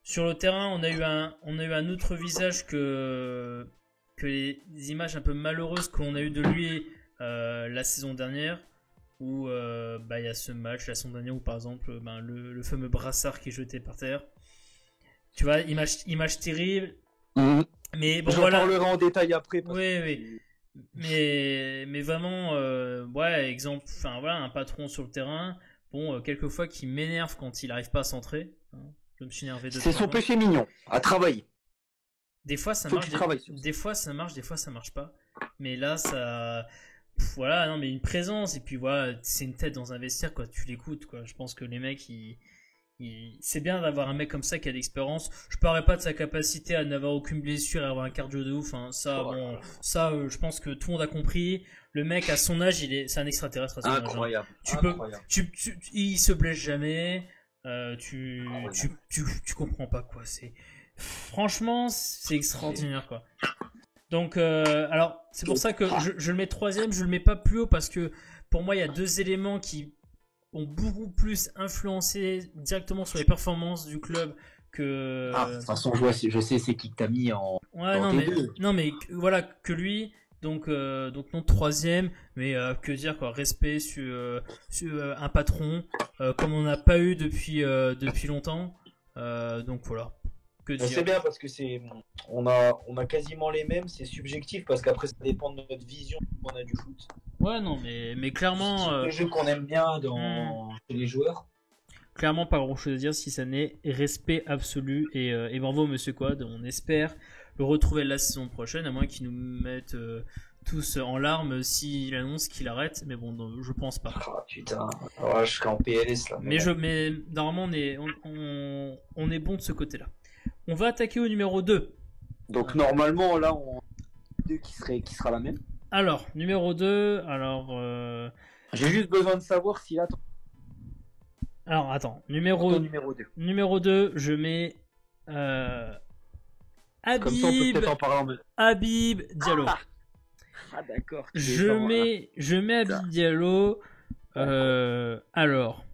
sur le terrain, on a eu un autre visage que les images un peu malheureuses qu'on a eu de lui la saison dernière. Où bah, il y a ce match la saison dernière où, par exemple, le fameux brassard qui est jeté par terre. Tu vois, image terrible. Mais bon, J'en voilà. parlerai en détail après. Oui. Mais vraiment, ouais, exemple, enfin voilà, un patron sur le terrain, bon, quelquefois qui m'énerve quand il n'arrive pas à centrer. Hein. Je me suis énervé de C'est son péché mignon, à travailler. Des fois ça Faut marche, qu'il travaille sur des fois ça marche, des fois ça marche pas. Mais là, ça, voilà, non, mais une présence, et puis voilà, c'est une tête dans un vestiaire, quoi. Tu l'écoutes, quoi. Je pense que les mecs, C'est bien d'avoir un mec comme ça qui a de l'expérience. Je parlerai pas de sa capacité à n'avoir aucune blessure et avoir un cardio de ouf. Hein. Ça, bon, ça, je pense que tout le monde a compris. Le mec, à son âge, c'est un extraterrestre. À son Incroyable. âge, hein. Il se blesse jamais. Tu comprends pas quoi. Franchement, c'est extraordinaire quoi. Donc, alors, c'est pour ça que je le mets troisième. Je le mets pas plus haut parce que pour moi, il y a deux éléments qui ont beaucoup plus influencé directement sur les performances du club que. De toute façon, je sais c'est qui que t'as mis en. Ouais, non mais voilà que lui. Donc non troisième, mais que dire quoi, respect sur un patron comme on n'a pas eu depuis longtemps. Donc voilà. Que dire. C'est bien parce que on a quasiment les mêmes, c'est subjectif parce qu'après ça dépend de notre vision qu'on a du foot. Ouais non mais clairement. Le jeu qu'on aime bien chez les joueurs. Clairement pas grand chose à dire si ça n'est respect absolu et bravo Monsieur Quad. On espère le retrouver la saison prochaine à moins qu'il nous mette tous en larmes s'il annonce qu'il arrête, mais bon non, je pense pas. Oh putain, je serai en PLS là. Mais normalement on est bon de ce côté-là. On va attaquer au numéro 2. Donc normalement là on qui sera la même. Alors, numéro 2, j'ai juste besoin de savoir si là. Alors attends, numéro 2. Numéro 2, je mets Habib Diallo. Ah d'accord. Je mets Habib Diallo. Alors,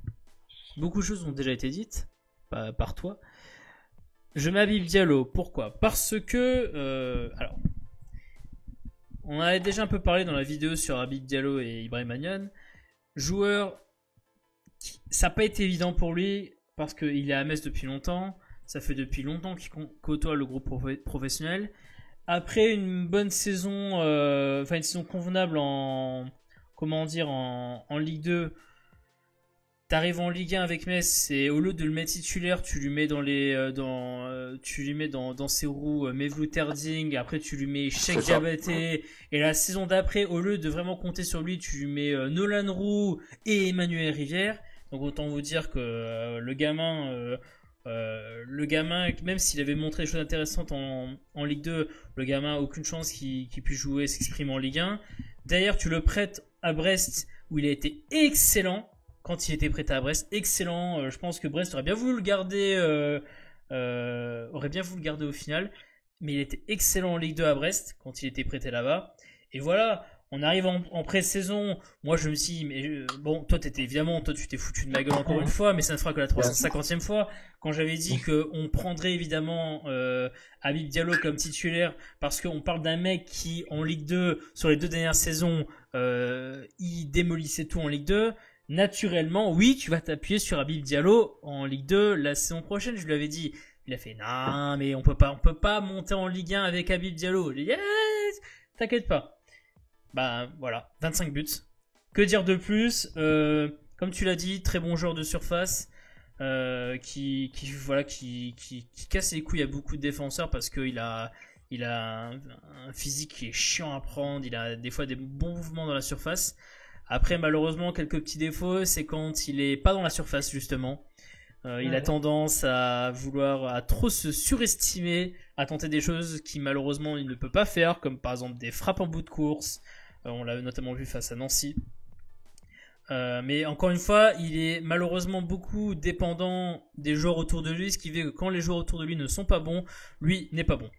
beaucoup de choses ont déjà été dites par toi. Je mets Habib Diallo. Pourquoi ? Parce que alors, on avait déjà un peu parlé dans la vidéo sur Habib Diallo et Ibrahima Niane. Joueur, ça n'a pas été évident pour lui parce qu'il est à Metz depuis longtemps. Ça fait depuis longtemps qu'il côtoie le groupe professionnel. Après une bonne saison, une saison convenable en Ligue 2, t'arrives en Ligue 1 avec Metz et au lieu de le mettre titulaire, tu lui mets dans ses roues Mevlou Terding, après tu lui mets Cheikh Diabaté et la saison d'après, au lieu de vraiment compter sur lui, tu lui mets Nolan Roux et Emmanuel Rivière. Donc autant vous dire que le gamin, même s'il avait montré des choses intéressantes en Ligue 2, le gamin a aucune chance qu'il puisse jouer, s'exprimer en Ligue 1. D'ailleurs, tu le prêtes à Brest où il a été excellent quand il était prêté à Brest. Excellent. Je pense que Brest aurait bien voulu le garder, au final. Mais il était excellent en Ligue 2 à Brest quand il était prêté là-bas. Et voilà, on arrive en pré-saison. Moi, je me suis dit, mais bon, toi, tu t'es foutu de ma gueule encore une fois, mais ça ne fera que la 350e fois. Quand j'avais dit qu'on prendrait évidemment Habib Diallo comme titulaire, parce qu'on parle d'un mec qui, en Ligue 2, sur les 2 dernières saisons, il démolissait tout en Ligue 2. Naturellement, oui, tu vas t'appuyer sur Habib Diallo en Ligue 2 la saison prochaine, je lui avais dit. Il a fait, non, mais on peut pas monter en Ligue 1 avec Habib Diallo. J'ai dit, t'inquiète pas. Bah voilà, 25 buts. Que dire de plus comme tu l'as dit, très bon joueur de surface qui casse les couilles à beaucoup de défenseurs parce qu'il a un physique qui est chiant à prendre, il a des fois des bons mouvements dans la surface. Après malheureusement quelques petits défauts, c'est quand il est pas dans la surface justement. Il a tendance à trop se surestimer, à tenter des choses qui malheureusement il ne peut pas faire, comme par exemple des frappes en bout de course. On l'a notamment vu face à Nancy. Mais encore une fois, il est malheureusement beaucoup dépendant des joueurs autour de lui, ce qui fait que quand les joueurs autour de lui ne sont pas bons, lui n'est pas bon.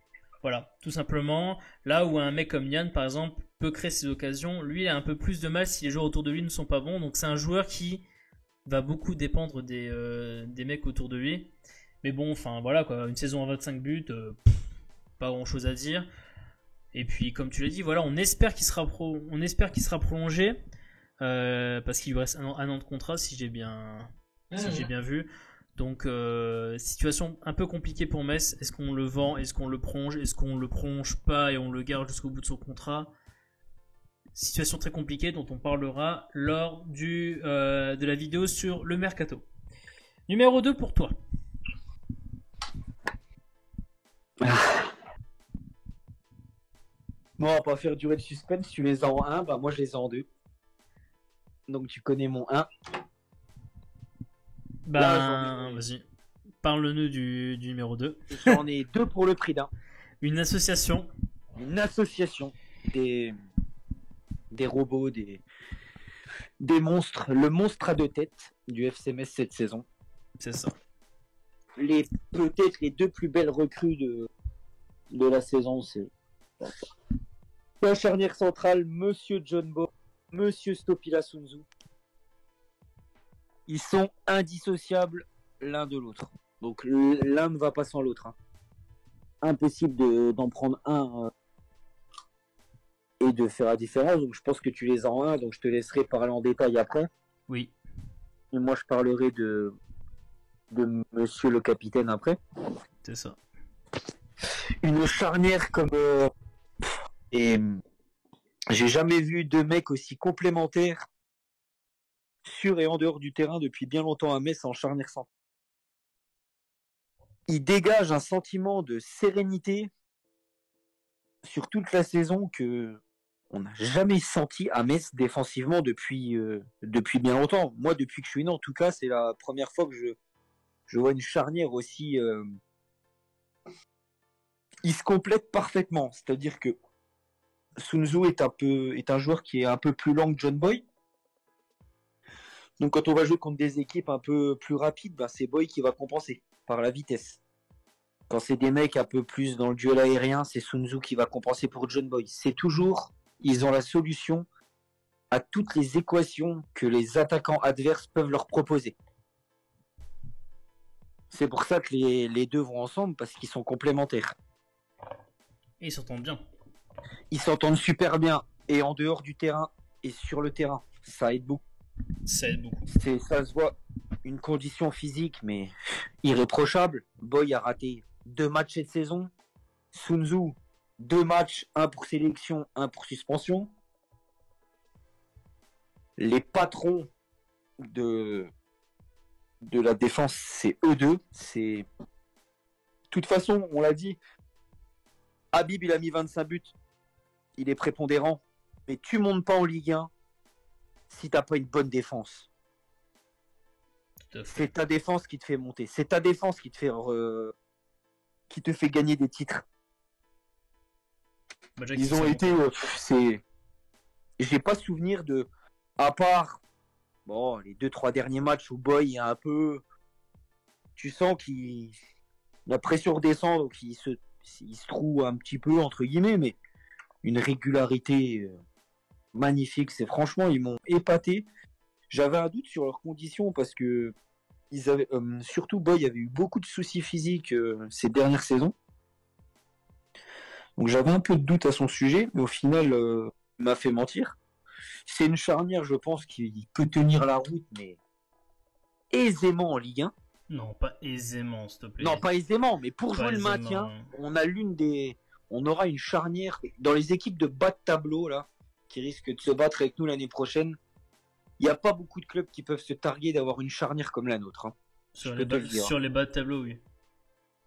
Voilà, tout simplement. Là où un mec comme Niane, par exemple, peut créer ses occasions, lui il a un peu plus de mal si les joueurs autour de lui ne sont pas bons. Donc c'est un joueur qui va beaucoup dépendre des mecs autour de lui. Mais bon, enfin voilà quoi, une saison à 25 buts, pas grand chose à dire. Et puis comme tu l'as dit, voilà, on espère qu'il sera prolongé parce qu'il lui reste un an de contrat si j'ai bien vu. Donc situation un peu compliquée pour Metz. Est-ce qu'on le vend? Est-ce qu'on le prolonge? Est-ce qu'on le prolonge pas et on le garde jusqu'au bout de son contrat? Situation très compliquée dont on parlera lors de la vidéo sur le mercato. Numéro 2 pour toi. Bon, on va pas faire durer le suspense. Tu les as en 1, bah moi je les ai en 2. Donc tu connais mon 1. Ben, Vas-y, parle-nous du numéro 2. J'en ai 2 pour le prix d'un. Une association. Une association des robots, des monstres. Le monstre à 2 têtes du FC Metz cette saison. C'est ça. Peut-être les 2 plus belles recrues de la saison, c'est la charnière centrale, Monsieur John Bo, Monsieur Stopila Sunzu. Ils sont indissociables l'un de l'autre. Donc l'un ne va pas sans l'autre. Hein. Impossible d'en prendre un et de faire la différence. Donc je pense que tu les as en un, donc je te laisserai parler en détail après. Oui. Et moi je parlerai de Monsieur le capitaine après. C'est ça. Une charnière comme et j'ai jamais vu 2 mecs aussi complémentaires sur et en dehors du terrain depuis bien longtemps à Metz en charnière centrale. Il dégage un sentiment de sérénité sur toute la saison que on n'a jamais senti à Metz défensivement depuis bien longtemps. Moi, depuis que je suis né, en tout cas, c'est la première fois que je vois une charnière aussi. Il se complète parfaitement. C'est-à-dire que Sunzu est un joueur qui est un peu plus lent que John Boy. Donc quand on va jouer contre des équipes un peu plus rapides, ben c'est Boy qui va compenser par la vitesse. Quand c'est des mecs un peu plus dans le duel aérien, c'est Sunzu qui va compenser pour John Boy. C'est toujours, ils ont la solution à toutes les équations que les attaquants adverses peuvent leur proposer. C'est pour ça que les 2 vont ensemble, parce qu'ils sont complémentaires. Et ils s'entendent bien. Ils s'entendent super bien, et en dehors du terrain, et sur le terrain. Ça aide beaucoup. Ça aide beaucoup. Ça se voit, une condition physique, mais irréprochable. Boy a raté 2 matchs cette saison. Sunzu, 2 matchs, 1 pour sélection, 1 pour suspension. Les patrons de la défense, c'est eux 2. De toute façon, on l'a dit, Habib, il a mis 25 buts. Il est prépondérant. Mais tu montes pas en Ligue 1 si t'as pas une bonne défense. C'est ta défense qui te fait monter. C'est ta défense qui te fait gagner des titres. Bah, ils ont été... J'ai pas souvenir de... À part les 2-3 derniers matchs où Boy est un peu... Tu sens qu'il... La pression redescend, donc il se trouve un petit peu, entre guillemets, mais une régularité magnifique. C'est franchement, ils m'ont épaté. J'avais un doute sur leurs conditions parce que ils avaient, surtout Boy avait eu beaucoup de soucis physiques ces dernières saisons. Donc j'avais un peu de doute à son sujet, mais au final, il m'a fait mentir. C'est une charnière, je pense, qui peut tenir la route, mais aisément en Ligue 1. Non, pas aisément, s'il te plaît. Non, pas aisément, mais pour pas jouer aisément. Le maintien, on aura une charnière dans les équipes de bas de tableau là, qui risquent de se battre avec nous l'année prochaine. Il n'y a pas beaucoup de clubs qui peuvent se targuer d'avoir une charnière comme la nôtre. Hein. Sur les bas de tableau, oui.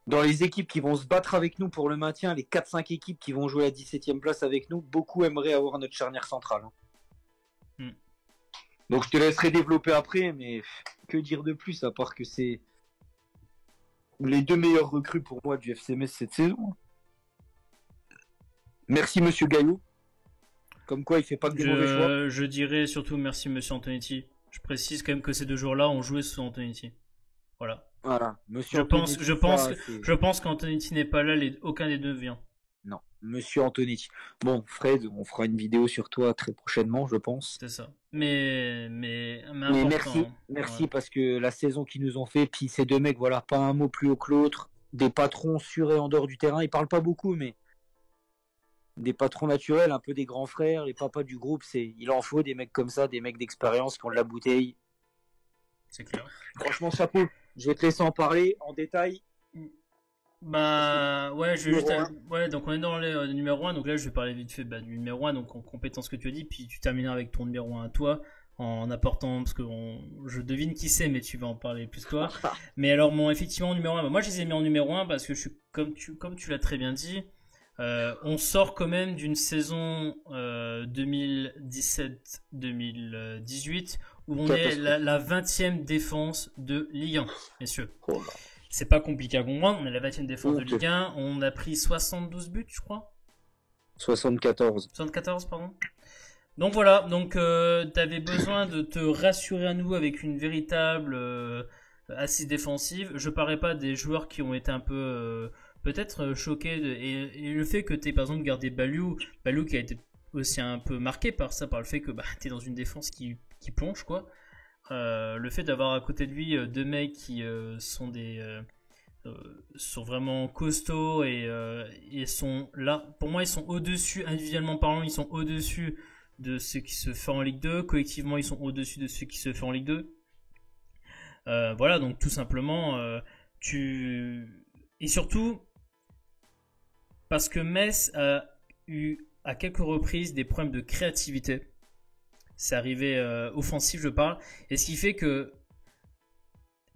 Dans les équipes qui vont se battre avec nous pour le maintien, les 4-5 équipes qui vont jouer la 17e place avec nous, beaucoup aimeraient avoir notre charnière centrale. Hein. Donc je te laisserai développer après, mais que dire de plus à part que c'est les 2 meilleurs recrues pour moi du FC Metz cette saison. Merci Monsieur Gaillot. Comme quoi il fait pas que des mauvais choix. Je dirais surtout merci Monsieur Antonetti. Je précise quand même que ces 2 jours-là ont joué sous Antonetti. Voilà. Monsieur je pense qu'Antonetti n'est pas là, aucun des 2 vient. Non, Monsieur Antonetti. Bon, Fred, on fera une vidéo sur toi très prochainement, je pense. C'est ça. Mais merci ouais. Parce que la saison qu'ils nous ont fait, puis ces 2 mecs, voilà, pas un mot plus haut que l'autre, des patrons sur et en dehors du terrain, ils parlent pas beaucoup, mais des patrons naturels, un peu des grands frères, les papas du groupe, il en faut des mecs comme ça, des mecs d'expérience qui ont de la bouteille. C'est clair. Franchement, chapeau. Je vais te laisser en parler en détail. Bah ouais, donc on est dans le numéro 1, donc là je vais parler vite fait du numéro 1, donc en compétence que tu as dit, puis tu termineras avec ton numéro 1 à toi, en apportant, parce que je devine qui c'est, mais tu vas en parler plus toi. Mais alors effectivement numéro 1, moi je les ai mis en numéro 1 parce que comme tu l'as très bien dit, on sort quand même d'une saison 2017-2018 où on est la 20e défense de Ligue 1, messieurs. Oh là. C'est pas compliqué à comprendre, on est la 20e défense de Ligue 1, on a pris 72 buts, je crois. 74. 74, pardon. Donc voilà, donc t'avais besoin de te rassurer à nouveau avec une véritable assise défensive. Je parlais pas des joueurs qui ont été un peu peut-être choqués et le fait que t'aies par exemple gardé Balou qui a été aussi un peu marqué par ça, par le fait que t'es dans une défense qui plonge quoi. Le fait d'avoir à côté de lui deux mecs qui sont vraiment costauds et sont là. Pour moi, ils sont au-dessus, individuellement parlant, ils sont au-dessus de ce qui se fait en Ligue 2. Collectivement, ils sont au-dessus de ce qui se fait en Ligue 2. Voilà, donc tout simplement, et surtout, parce que Metz a eu à quelques reprises des problèmes de créativité. C'est arrivé offensif, je parle. Et ce qui fait que,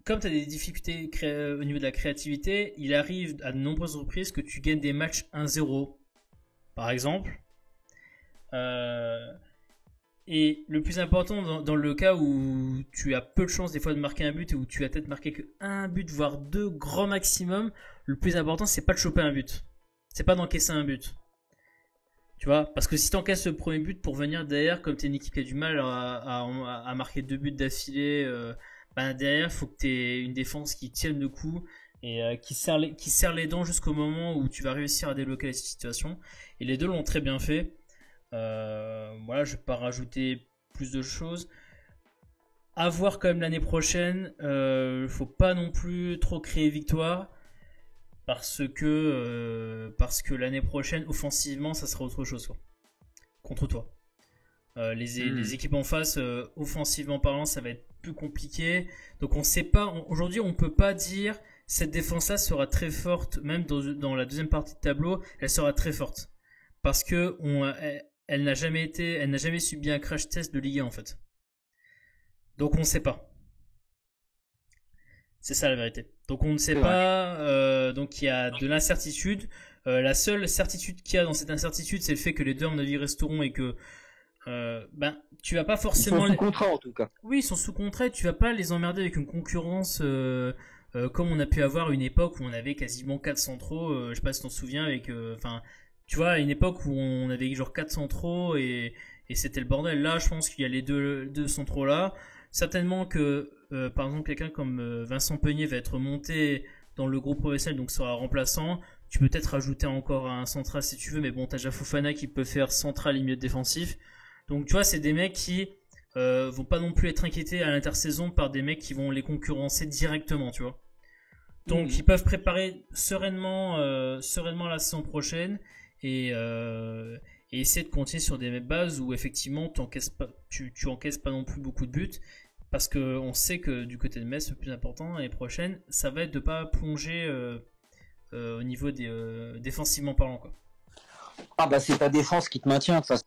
comme tu as des difficultés au niveau de la créativité, il arrive à de nombreuses reprises que tu gagnes des matchs 1-0, par exemple. Et le plus important dans le cas où tu as peu de chance des fois de marquer un but et où tu as peut-être marqué qu'un but, voire deux grand maximum, le plus important c'est pas de choper un but. C'est pas d'encaisser un but. Tu vois, parce que si tu encaisses le premier but pour venir derrière, comme tu es une équipe qui a du mal à marquer 2 buts d'affilée, derrière, il faut que tu aies une défense qui tienne le coup et qui serre les dents jusqu'au moment où tu vas réussir à débloquer la situation. Et les deux l'ont très bien fait. Voilà, je vais pas rajouter plus de choses. À voir quand même l'année prochaine. Faut pas non plus trop créer victoire. Parce que l'année prochaine, offensivement, ça sera autre chose quoi, contre toi. Les équipes en face, offensivement parlant, ça va être plus compliqué. Donc on sait pas. Aujourd'hui, on peut pas dire cette défense-là sera très forte. Même dans la deuxième partie de tableau, elle sera très forte parce que elle n'a jamais subi un crash test de Ligue 1 en fait. Donc on ne sait pas. C'est ça la vérité. Donc on ne sait pas, donc il y a de l'incertitude. La seule certitude qu'il y a dans cette incertitude, c'est le fait que les deux à mon avis resteront et que tu vas pas forcément. Ils sont sous contrat en tout cas. Oui, ils sont sous contrat et tu vas pas les emmerder avec une concurrence comme on a pu avoir une époque où on avait quasiment 4 centraux. Je sais pas si t'en souviens avec, tu vois, à une époque où on avait genre 4 centraux et c'était le bordel. Là, je pense qu'il y a les deux centraux là. Certainement que, par exemple, quelqu'un comme Vincent Peigné va être monté dans le groupe professionnel, donc sera remplaçant. Tu peux peut-être rajouter encore un central si tu veux, mais bon, t'as déjà Fofana qui peut faire central et milieu défensif. Donc, tu vois, c'est des mecs qui vont pas non plus être inquiétés à l'intersaison par des mecs qui vont les concurrencer directement, tu vois. Donc, ils peuvent préparer sereinement la saison prochaine et essayer de compter sur des bases où effectivement tu encaisses pas non plus beaucoup de buts parce que on sait que du côté de Metz le plus important l'année prochaine ça va être de pas plonger au niveau des défensivement parlant quoi. C'est ta défense qui te maintient de toute façon.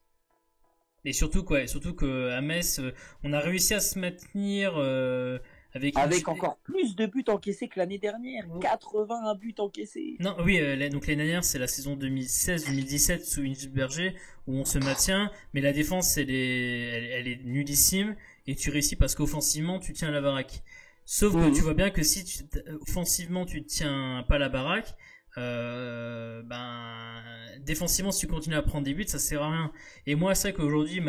Et surtout que à Metz on a réussi à se maintenir avec encore plus de buts encaissés que l'année dernière. 81 buts encaissés. Non, oui, donc l'année dernière, c'est la saison 2016-2017 sous Inge Berger où on se maintient, mais la défense, elle est nullissime et tu réussis parce qu'offensivement, tu tiens la baraque. Sauf que tu vois bien que si offensivement, tu tiens pas la baraque, défensivement, si tu continues à prendre des buts, ça sert à rien. Et moi, c'est vrai qu'aujourd'hui,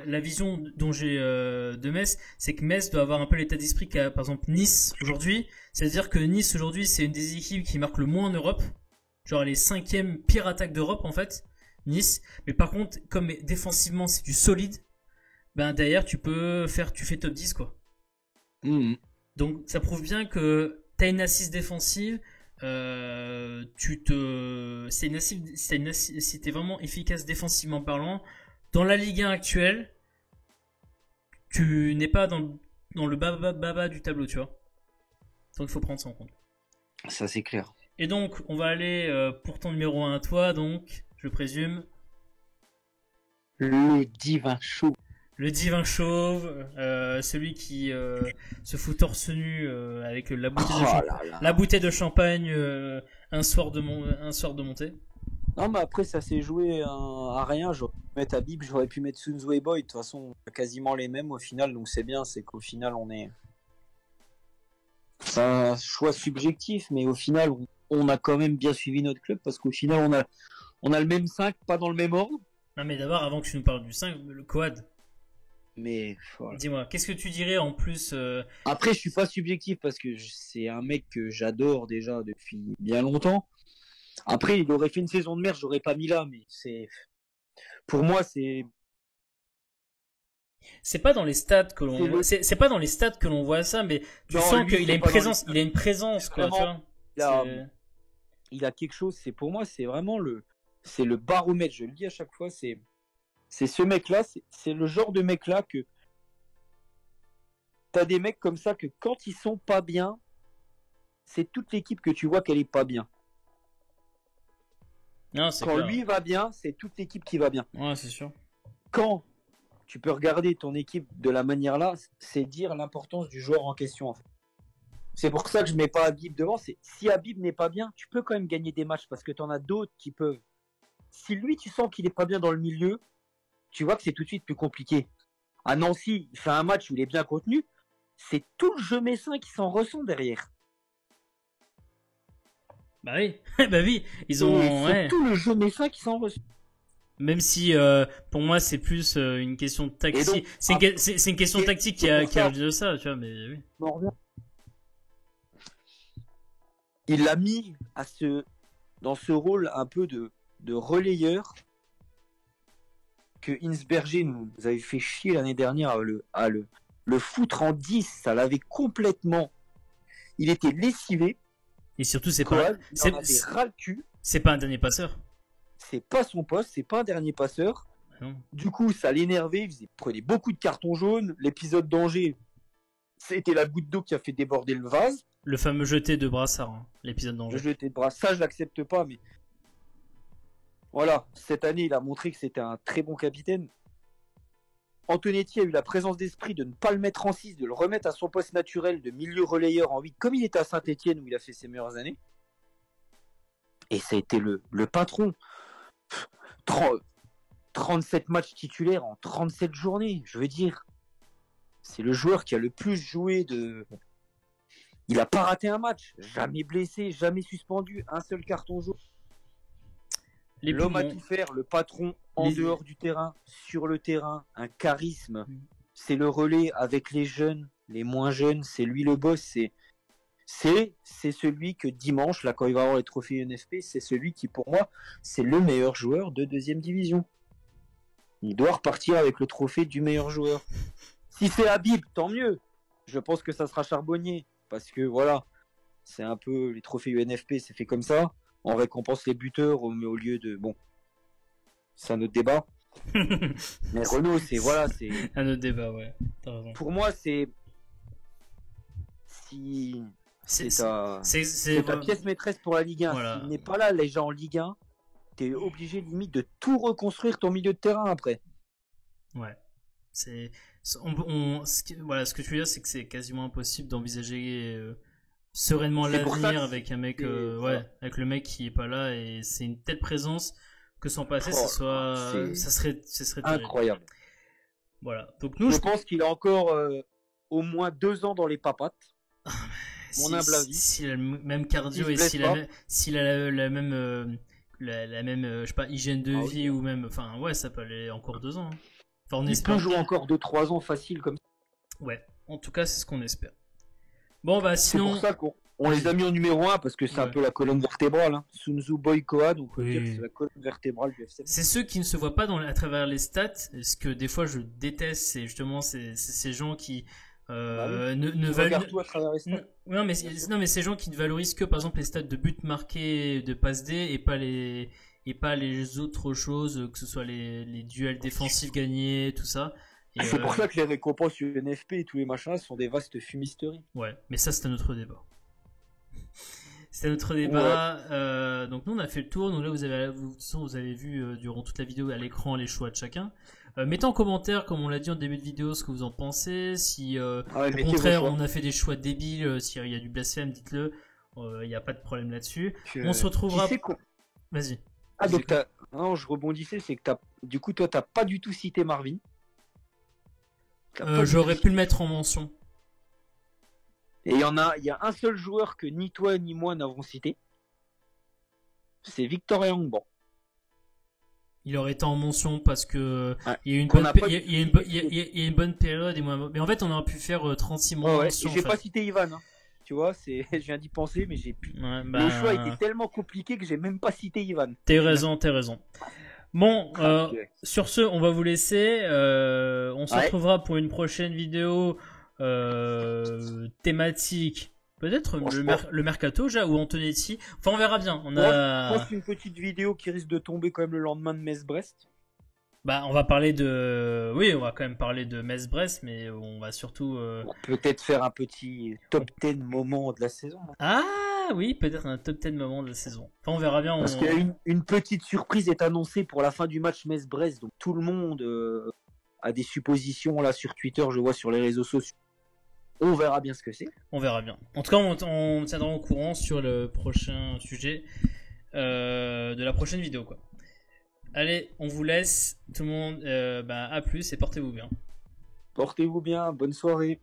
la vision dont j'ai de Metz, c'est que Metz doit avoir un peu l'état d'esprit qu'a par exemple Nice aujourd'hui. C'est-à-dire que Nice aujourd'hui, c'est une des équipes qui marque le moins en Europe. Genre les 5e pire attaque d'Europe en fait, Nice. Mais par contre, comme défensivement c'est du solide, derrière tu fais top 10 quoi. Donc ça prouve bien que t'as une assise défensive. Si t'es vraiment efficace défensivement parlant, dans la Ligue 1 actuelle, tu n'es pas dans le baba du tableau, tu vois. Donc il faut prendre ça en compte. Ça c'est clair. Et donc on va aller pour ton numéro 1 à toi, donc je présume. Le divin chauve. Le divin chauve, celui qui se fout torse nu avec la bouteille de champagne un soir de montée. Non mais après ça s'est joué à rien. mettre Habib, j'aurais pu mettre Sunzu et Boy. De toute façon, on a quasiment les mêmes au final, donc c'est bien. C'est qu'au final, c'est un choix subjectif, mais au final, on a quand même bien suivi notre club parce qu'au final, on a le même 5, pas dans le même ordre. Non, mais d'abord, avant que tu nous parles du 5, le quad, Mais voilà. dis-moi, qu'est-ce que tu dirais en plus Après, je suis pas subjectif parce que c'est un mec que j'adore déjà depuis bien longtemps. Après, il aurait fait une saison de merde, j'aurais pas mis là, mais pour moi, c'est pas dans les stats que C'est l'on le- c'est pas dans les stats que l'on voit ça, mais tu Non, sens lui, qu'il c'est a une pas dans présence, les- il a une présence quoi, tu Vraiment, vois. il a, C'est- il a quelque chose. Pour moi, c'est vraiment c'est le baromètre. Je le dis à chaque fois, c'est ce mec-là, c'est le genre de mec-là que t'as des mecs comme ça que quand ils sont pas bien, c'est toute l'équipe que tu vois qu'elle est pas bien. Non, c'est Quand clair. lui va bien, c'est toute l'équipe qui va bien. Ouais, c'est sûr. Quand tu peux regarder ton équipe de la manière là, c'est dire l'importance du joueur en question. En fait. C'est pour ça que je mets pas Habib devant. Si Habib n'est pas bien, tu peux quand même gagner des matchs parce que tu en as d'autres qui peuvent. Si lui, tu sens qu'il est pas bien dans le milieu, tu vois que c'est tout de suite plus compliqué. À Nancy, il fait un match où il est bien contenu. C'est tout le jeu messin qui s'en ressent derrière. Bah oui, bah oui, ils C'est ont ouais. tout le jeu messin qui s'en ressent. Même si pour moi c'est plus une question de Et donc, tactique, c'est une question tactique qui pour ça. arrive de ça, tu vois, mais oui. On revient. Il l'a mis dans ce rôle un peu de relayeur que Hinsberger nous avait fait chier l'année dernière à le foutre en 10. Ça l'avait complètement. Il était lessivé. Et surtout c'est Coad, pas il en avait ras le cul. c'est pas un dernier passeur. C'est pas son poste, c'est pas un dernier passeur. Non. Du coup, ça l'énervait. Il prenait beaucoup de cartons jaunes. L'épisode d'Angers, c'était la goutte d'eau qui a fait déborder le vase. Le fameux jeté de Brassard, hein, l'épisode Le d'Angers. jeté de bras, ça je l'accepte pas, mais voilà, cette année il a montré que c'était un très bon capitaine. Antonetti a eu la présence d'esprit de ne pas le mettre en 6, de le remettre à son poste naturel de milieu relayeur en 8, comme il était à Saint-Etienne où il a fait ses meilleures années. Et ça a été le patron. 37 matchs titulaires en 37 journées, je veux dire. C'est le joueur qui a le plus joué de... Il a pas raté un match, jamais blessé, jamais suspendu, un seul carton jaune. L'homme à tout faire, le patron en dehors du terrain, sur le terrain, un charisme. C'est le relais avec les jeunes, les moins jeunes, c'est lui le boss. C'est celui que dimanche, là quand il va avoir les trophées UNFP, c'est celui qui pour moi, c'est le meilleur joueur de deuxième division. Il doit repartir avec le trophée du meilleur joueur. Si c'est Habib, tant mieux. Je pense que ça sera Charbonnier. Parce que voilà, c'est un peu les trophées UNFP, c'est fait comme ça. On récompense les buteurs mais au lieu de... Bon, c'est un autre débat. Mais Renaud, c'est... Voilà, c'est... Un autre débat, ouais. T'as raison. Pour moi, c'est... C'est ta pièce maîtresse pour la Ligue 1. Voilà. S'il n'est pas là, les gens en Ligue 1, t'es obligé limite de tout reconstruire ton milieu de terrain après. Ouais. Voilà, ce que tu veux dire, c'est que c'est quasiment impossible d'envisager sereinement l'avenir avec un mec, avec le mec qui est pas là, et c'est une telle présence que sans passer, ça serait incroyable. Terrible. Voilà. Donc nous, je pense qu'il a encore au moins 2 ans dans les papates. Mon humble avis. S'il a le même cardio et s'il a la même je sais pas, hygiène de vie ou même, enfin ouais, ça peut aller encore 2 ans. Hein. Enfin, il peut jouer encore 2-3 ans facile comme ça. Ouais, en tout cas c'est ce qu'on espère. Bon bah sinon... C'est pour ça qu'on les a mis en numéro 1 parce que c'est un peu la colonne vertébrale. Hein. Sunzu Boy Koa, donc on peut dire que c'est la colonne vertébrale du FC. C'est ceux qui ne se voient pas à travers les stats. Ce que des fois je déteste, c'est justement ces gens qui ne valorisent tout à travers les stats. Non mais ces gens qui ne valorisent que par exemple les stats de buts marqués, de passes D et pas les autres choses, que ce soit les duels défensifs gagnés, tout ça. Et c'est pour ça que les récompenses UNFP et tous les machins sont des vastes fumisteries. Ouais, mais ça c'est un autre débat. C'est un autre débat. Ouais. Donc nous on a fait le tour. Donc là vous avez vu durant toute la vidéo à l'écran les choix de chacun. Mettez en commentaire, comme on l'a dit en début de vidéo, ce que vous en pensez. Si au contraire on a fait des choix débiles, s'il y a du blasphème, dites-le. Il n'y a pas de problème là-dessus. On se retrouvera. Qui c'est Vas-y. Ah, donc non, je rebondissais, c'est que du coup, toi, t'as pas du tout cité Marvin. J'aurais pu le mettre en mention. Et il y a un seul joueur que ni toi ni moi n'avons cité. C'est Victor Yangban. Il aurait été en mention parce que Ouais. il y a eu une bonne période. Mais en fait, on aurait pu faire 36 mois de mention. Et j'ai pas cité Ivan. Hein. Tu vois, je viens d'y penser, mais j'ai pu. Ouais, Le choix était tellement compliqué que j'ai même pas cité Ivan. T'as raison. Bon, sur ce, on va vous laisser. On se retrouvera pour une prochaine vidéo thématique. Peut-être le Mercato, ou Antonetti. Enfin, on verra bien. Je pense une petite vidéo qui risque de tomber quand même le lendemain de Metz-Brest. Bah, on va parler de... Oui, on va quand même parler de Metz-Brest, mais on va surtout... Peut-être faire un petit top 10 moment de la saison. Ah oui, peut-être un top 10 moment de la saison. Enfin, on verra bien. Parce qu'une petite surprise est annoncée pour la fin du match Metz-Brest. Donc tout le monde a des suppositions là sur Twitter, je vois sur les réseaux sociaux. On verra bien ce que c'est. On verra bien. En tout cas, on tiendra au courant sur le prochain sujet de la prochaine vidéo, quoi. Allez, on vous laisse. Tout le monde, à plus et portez-vous bien. Portez-vous bien. Bonne soirée.